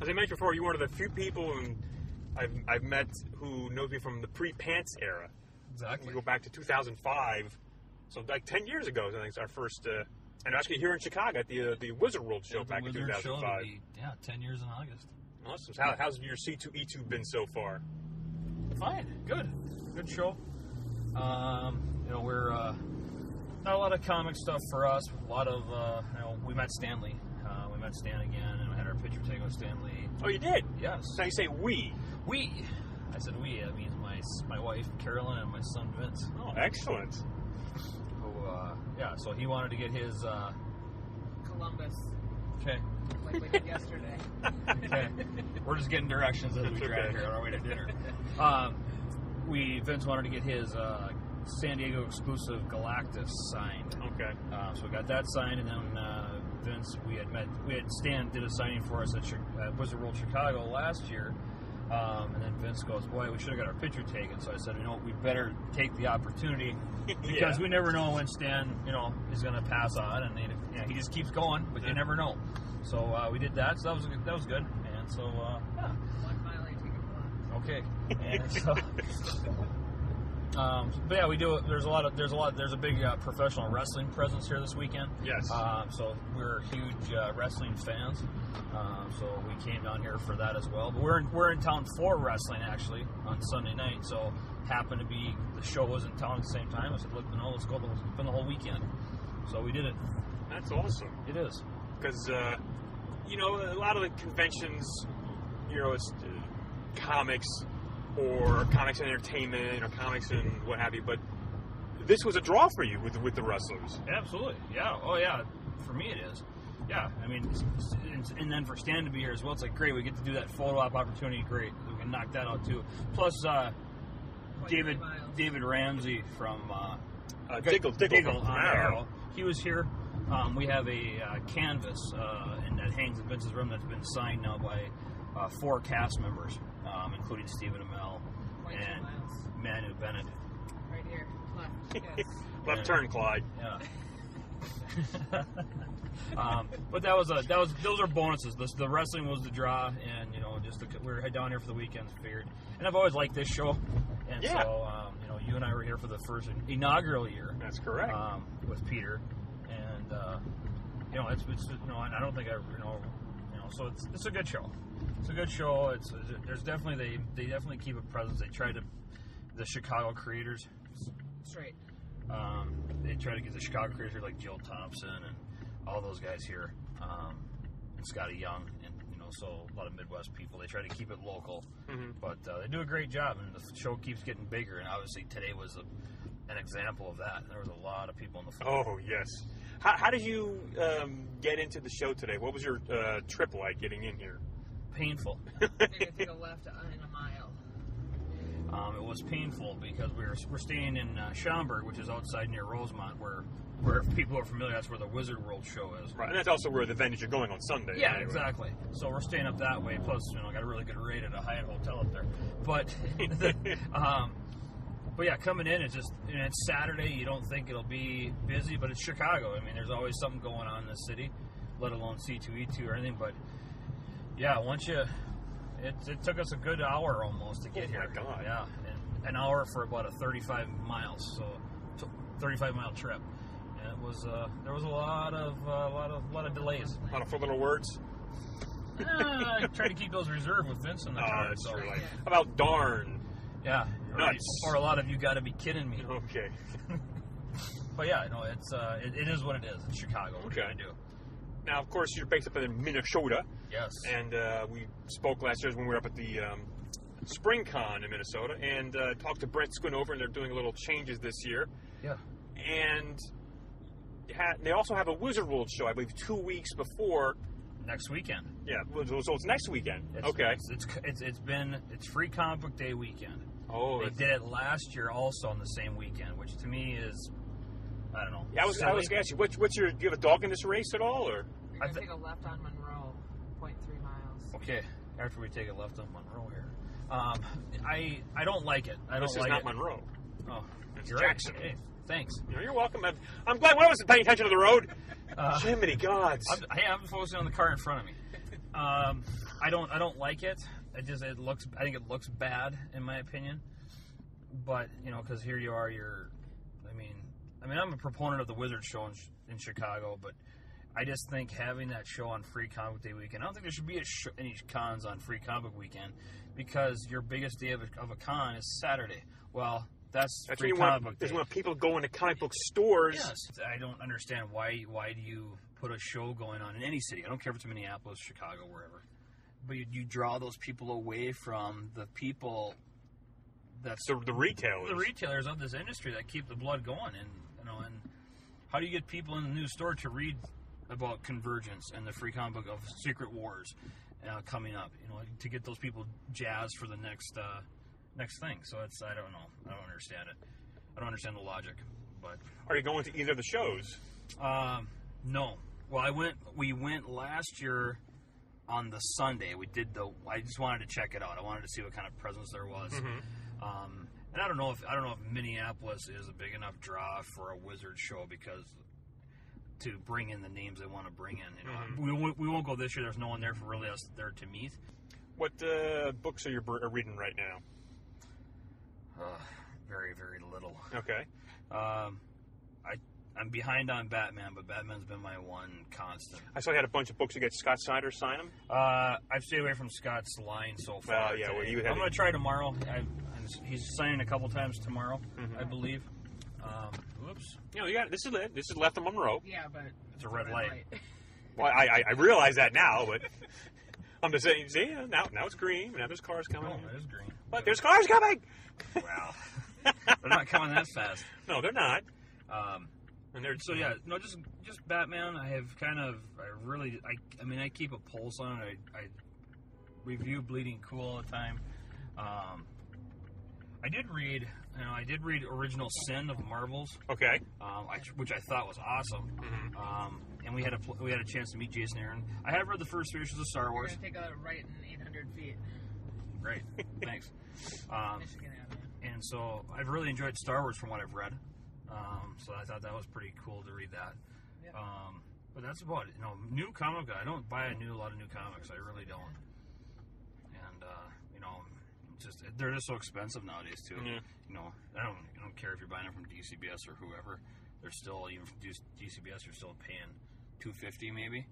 As I mentioned before, you're one of the few people I've met who knows me from the pre-Pants era. Exactly. We go back to 2005, so like 10 years ago. I think it's our first, and actually here in Chicago at the Wizard World show back in 2005. 10 years in August. Awesome. So how's your C2E2 been so far? Fine. Good show. We're not a lot of comic stuff for us. A lot of we met Stanley. We met Stan again, and we had our picture taken with Stanley. Oh, you did? Yes. So you say we? We. I said we. That means my wife Carolyn and my son Vince. Oh, excellent. So he wanted to get his Columbus. Okay. Like we did yesterday. Okay. We're just getting directions as we drive here on our way to dinner. Vince wanted to get his San Diego exclusive Galactus signed. Okay. So we got that signed, and then Vince, Stan did a signing for us at Wizard World Chicago last year. And then Vince goes, boy, we should have got our picture taken. So I said, we better take the opportunity because we never know when Stan, is going to pass on, and he just keeps going, but you never know. So we did that. So that was good. And so 1 mile, you take a block. okay. And so, but yeah, we do. There's a big professional wrestling presence here this weekend. Yes. So we're huge wrestling fans. So we came down here for that as well. But we're in town for wrestling actually on Sunday night. So happened to be the show was in town at the same time. I said, let's go. It's been the whole weekend. So we did it. That's awesome. It is because a lot of the conventions, it's comics. Or comics and entertainment, or comics and what have you. But this was a draw for you with the wrestlers. Absolutely, yeah. Oh, yeah. For me, it is. Yeah, I mean, and then for Stan to be here as well, it's like great. We get to do that photo op opportunity. Great, we can knock that out too. Plus, David Ramsey from Diggle on Arrow. He was here. We have a canvas and that hangs in Vince's room that's been signed now by 4 cast members, including Stephen Amell and Manu Bennett. Right here, left. Yes. Left turn, Clyde. Yeah. But those are bonuses. The wrestling was the draw, and we were down here for the weekend. Figured, and I've always liked this show, and so you and I were here for the first inaugural year. That's correct. With Peter, and it's I don't think so it's a good show. It's a good show. There's definitely they definitely keep a presence. They try to the Chicago creators. Straight. They try to get the Chicago creators here like Jill Thompson and all those guys here, and Scotty Young, and so a lot of Midwest people. They try to keep it local, but they do a great job, and the show keeps getting bigger. And obviously today was an example of that. There was a lot of people on the floor. Oh yes. How did you get into the show today? What was your trip like getting in here? Painful. Maybe if you go left in a mile. It was painful because we're staying in Schaumburg, which is outside near Rosemont, where if people are familiar, that's where the Wizard World show is. Right, and that's also where the venues are going on Sunday. Yeah, anyway. Exactly. So we're staying up that way. Plus, got a really good rate at a Hyatt hotel up there. But, but yeah, coming in, it's Saturday. You don't think it'll be busy, but it's Chicago. I mean, there's always something going on in the city, let alone C2E2 or anything. But yeah, it took us a good hour almost to get here. Oh my God. Yeah, and an hour for about a 35 miles, so 35-mile trip. And it was there was a lot of delays. A lot of 4 little words. I try to keep those reserved with Vince in the car. That's true. Like, how about darn? Yeah, nuts. Or a lot of you got to be kidding me. Okay. But yeah, it's it is what it is. It's Chicago. What are you gonna do? Now, of course, you're based up in Minnesota. Yes. And we spoke last year when we were up at the Spring Con in Minnesota and talked to Brent Schoonover, and they're doing a little changes this year. Yeah. And they also have a Wizard World show, I believe, 2 weeks before Next weekend. Yeah, so it's next weekend. It's Free Comic Book Day weekend. Oh, they did it last year also on the same weekend, which to me is, I don't know. Yeah, I was going to ask you, do you have a dog in this race at all, or? We're going to take a left on Monroe, 0.3 miles. Okay, after we take a left on Monroe here. I don't like it. This is not Monroe. Oh, it's you're Jackson. Right. Hey, thanks. You're welcome. I'm glad one of us is paying attention to the road. Jiminy gods. I'm focusing on the car in front of me. I don't like it. I think it looks bad in my opinion. But because here you are, I'm a proponent of the Wizard show in Chicago, but I just think having that show on Free Comic Day weekend, I don't think there should be any cons on Free Comic weekend, because your biggest day of a con is Saturday. Well, that's Free Comic Book Day. That's when people go into comic book stores. Yes. I don't understand why do you put a show going on in any city? I don't care if it's Minneapolis, Chicago, wherever. But you draw those people away from the people that's the retailers. The retailers of this industry that keep the blood going. And how do you get people in the new store to read about Convergence and the Free Comic Book of Secret Wars coming up? To get those people jazzed for the next thing. So I don't know. I don't understand it. I don't understand the logic. But are you going to either of the shows? No. Well, we went last year on the Sunday. I just wanted to check it out. I wanted to see what kind of presence there was. Mm-hmm. And I don't know if Minneapolis is a big enough draw for a Wizard show, because to bring in the names they want to bring in. Mm-hmm. We won't go this year. There's no one there for really us there to meet. What books are you reading right now? Very, very little. Okay. I'm behind on Batman, but Batman's been my one constant. I saw you had a bunch of books to get Scott Snyder sign them. I've stayed away from Scott's line so far. Well, yeah, I'm going to try tomorrow. He's signing a couple times tomorrow, I believe. Whoops. This is left on Monroe. Yeah, but it's a red light. Well, I realize that now, but I'm just saying. See, now it's green. Now there's cars coming. Oh, it is green. But there's cars coming. Wow. They're not coming that fast. No, they're not. Just Batman. I keep a pulse on it. I review Bleeding Cool all the time. I did read Original Sin of Marvel's. Okay. Which I thought was awesome. Mm-hmm. And we had a chance to meet Jason Aaron. I have read the first three issues of Star Wars. We're gonna take a right in 800 feet. Great, thanks. Michigan Avenue. And so I've really enjoyed Star Wars from what I've read. So I thought that was pretty cool to read that. Yeah. But that's about it. New comic. I don't buy a lot of new comics. I really don't. And they're just so expensive nowadays too. Yeah. I don't care if you're buying them from DCBS or whoever. They're still, even from DCBS, you're still paying $250 maybe.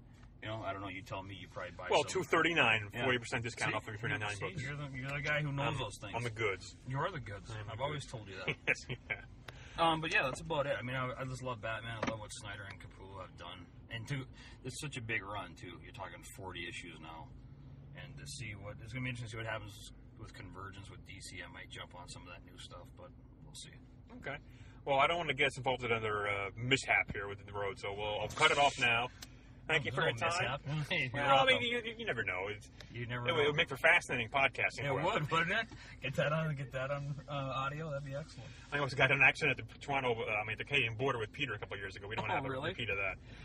I don't know. You tell me. You probably buy. Well, $239, 40% discount off of $399 books. You're the guy who knows those things. I'm the goods. You are the goods. I've always told you that. Yes, yeah. But yeah, that's about it. I just love Batman. I love what Snyder and Capullo have done. And it's such a big run too. You're talking 40 issues now, and to see it's going to be interesting to see what happens with Convergence with DC. I might jump on some of that new stuff, but we'll see. Okay. Well, I don't want to get involved in another mishap here with the road, so I'll cut it off now. Thank you for your time. Well, you never know. You never know. It would make for fascinating podcasting. It would, wouldn't it? Get that on audio. That'd be excellent. I almost got in an accident at the Canadian border with Peter a couple of years ago. We don't have a repeat of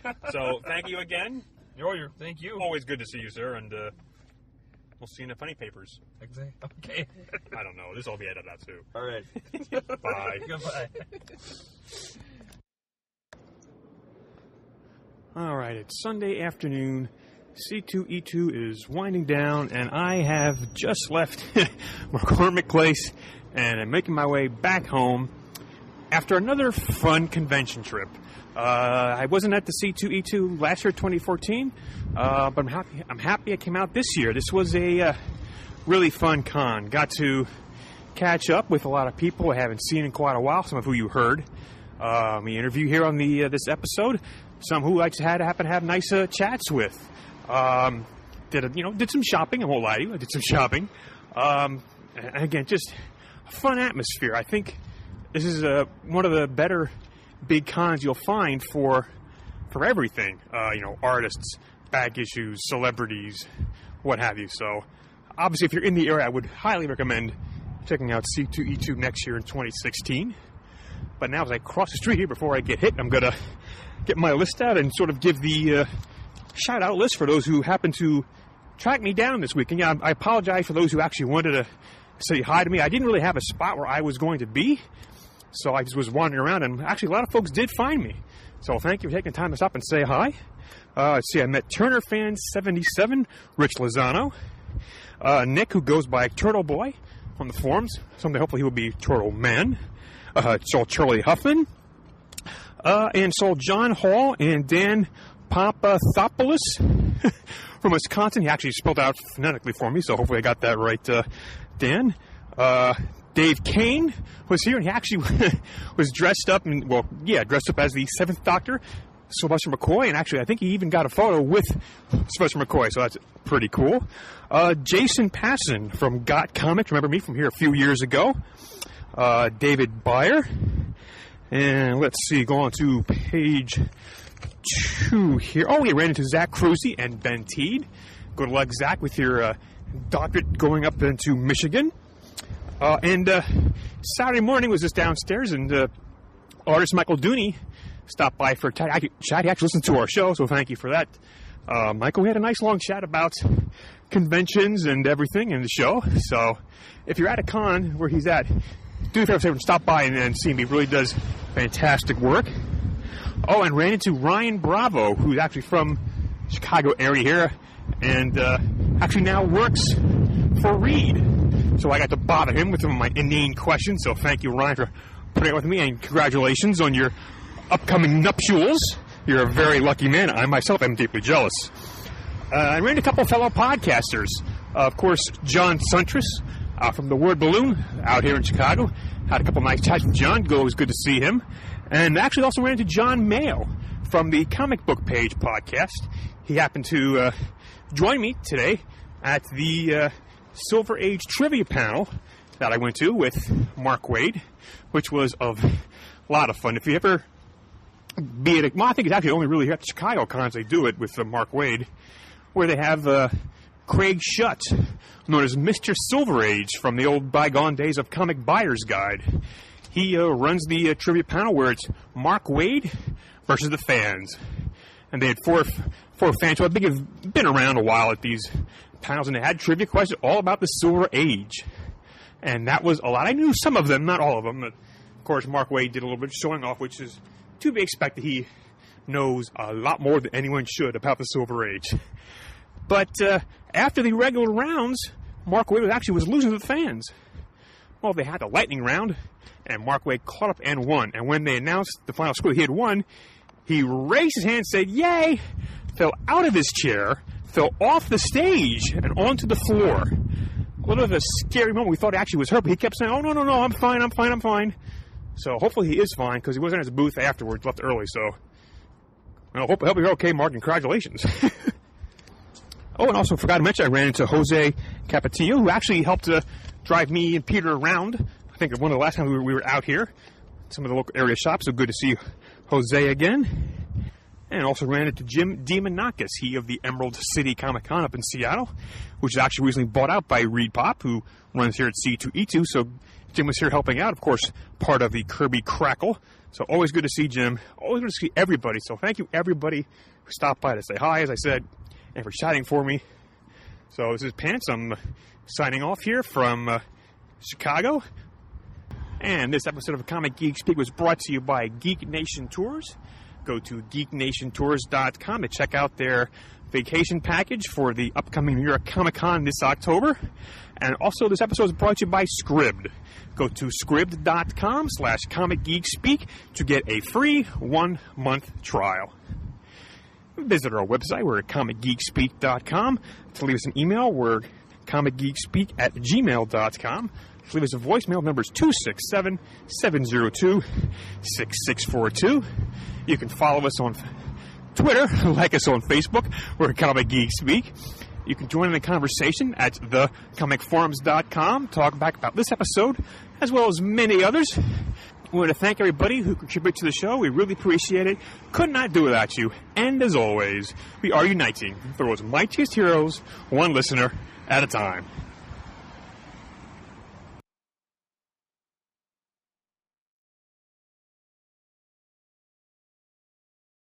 that. So, thank you again. Thank you. Always good to see you, sir, and we'll see you in the funny papers. Okay. I don't know. This will be edited out too. All right. Bye. Goodbye. All right, it's Sunday afternoon. C2E2 is winding down, and I have just left McCormick Place, and I'm making my way back home after another fun convention trip. I wasn't at the C2E2 last year, 2014, but I'm happy I came out this year. This was a really fun con. Got to catch up with a lot of people I haven't seen in quite a while, some of who you heard me interview here on this episode. Some who I just happen to have nice chats with. Did some shopping. I won't lie to you. I did some shopping. And again, just a fun atmosphere. I think this is one of the better big cons you'll find for everything. Artists, back issues, celebrities, what have you. So, obviously, if you're in the area, I would highly recommend checking out C2E2 next year in 2016. But now, as I cross the street here before I get hit, I'm going to get my list out and sort of give the shout-out list for those who happen to track me down this week. And yeah, I apologize for those who actually wanted to say hi to me. I didn't really have a spot where I was going to be, so I just was wandering around, and actually a lot of folks did find me. So thank you for taking time to stop and say hi. Let's see, I met Turner Fan 77, Rich Lozano, Nick, who goes by Turtle Boy on the forums. Someday hopefully he will be Turtle Man. Saw Charlie Huffman, and saw John Hall and Dan Papathopoulos from Wisconsin. He actually spelled out phonetically for me, so hopefully I got that right, Dan. Dave Kane was here, and he actually was dressed up as the 7th Doctor, Sylvester McCoy, and actually I think he even got a photo with Sylvester McCoy, so that's pretty cool. Jason Passon from Got Comics, remember me from here a few years ago. David Byer, and let's see, go on to page 2 here. Oh, we ran into Zach Cruzy and Ben Teed. Good luck, Zach, with your doctorate going up into Michigan. And Saturday morning was just downstairs, and artist Michael Dooney stopped by for a chat. He actually listened to our show, so thank you for that. Michael, we had a nice long chat about conventions and everything in the show. So if you're at a con where he's at, do me a favor and stop by and see him. He really does fantastic work. Oh, and ran into Ryan Bravo, who's actually from Chicago area here, and actually now works for Reed. So I got to bother him with some of my inane questions. So thank you, Ryan, for putting up with me, and congratulations on your upcoming nuptials. You're a very lucky man. I myself am deeply jealous. I ran into a couple of fellow podcasters. Of course, John Suntress from the Word Balloon out here in Chicago. Had a couple of nice chats with John. It was good to see him. And actually also ran into John Mayo from the Comic Book Page podcast. He happened to join me today at the Silver Age trivia panel that I went to with Mark Waid, which was a lot of fun. If you ever be at I think it's actually only really here at the Chicago cons they do it with Mark Waid, where they have Craig Shutt, known as Mr. Silver Age from the old bygone days of Comic Buyer's Guide. He runs the trivia panel where it's Mark Waid versus the fans. And they had four fans who I think have been around a while at these panels, and they had trivia questions all about the Silver Age. And that was a lot. I knew some of them, not all of them. But of course, Mark Waid did a little bit of showing off, which is to be expected. He knows a lot more than anyone should about the Silver Age. But after the regular rounds, Mark Waid actually was losing to the fans. Well, they had the lightning round, and Mark Waid caught up and won. And when they announced the final score, he had won, he raised his hand and said, "Yay!" fell out of his chair, fell off the stage, and onto the floor. A little of a scary moment. We thought he actually was hurt, but he kept saying, "Oh, no, I'm fine. So hopefully he is fine, because he wasn't at his booth afterwards, left early. So I hope you're okay, Mark, and congratulations. Oh, and also forgot to mention, I ran into Jose Capetillo, who actually helped drive me and Peter around. I think one of the last times we were out here, some of the local area shops. So good to see Jose again. And also ran into Jim DeMonakis, he of the Emerald City Comic Con up in Seattle, which is actually recently bought out by Reed Pop, who runs here at C2E2. So Jim was here helping out, of course, part of the Kirby Crackle. So always good to see Jim. Always good to see everybody. So thank you, everybody who stopped by to say hi, as I said, and for chatting for me. So this is Pants. I'm signing off here from Chicago. And this episode of Comic Geek Speak was brought to you by Geek Nation Tours. Go to geeknationtours.com to check out their vacation package for the upcoming New York Comic Con this October. And also, this episode is brought to you by Scribd. Go to scribd.com/comicgeekspeak to get a free 1-month trial. Visit our website. We're at comicgeekspeak.com. To leave us an email, we're comicgeekspeak@gmail.com. To leave us a voicemail, number is 267-702-6642. You can follow us on Twitter, like us on Facebook. We're at Comic Geek Speak. You can join in the conversation at thecomicforums.com. Talk back about this episode, as well as many others. We want to thank everybody who contributed to the show. We really appreciate it. Could not do without you. And as always, we are uniting for those mightiest heroes, one listener at a time.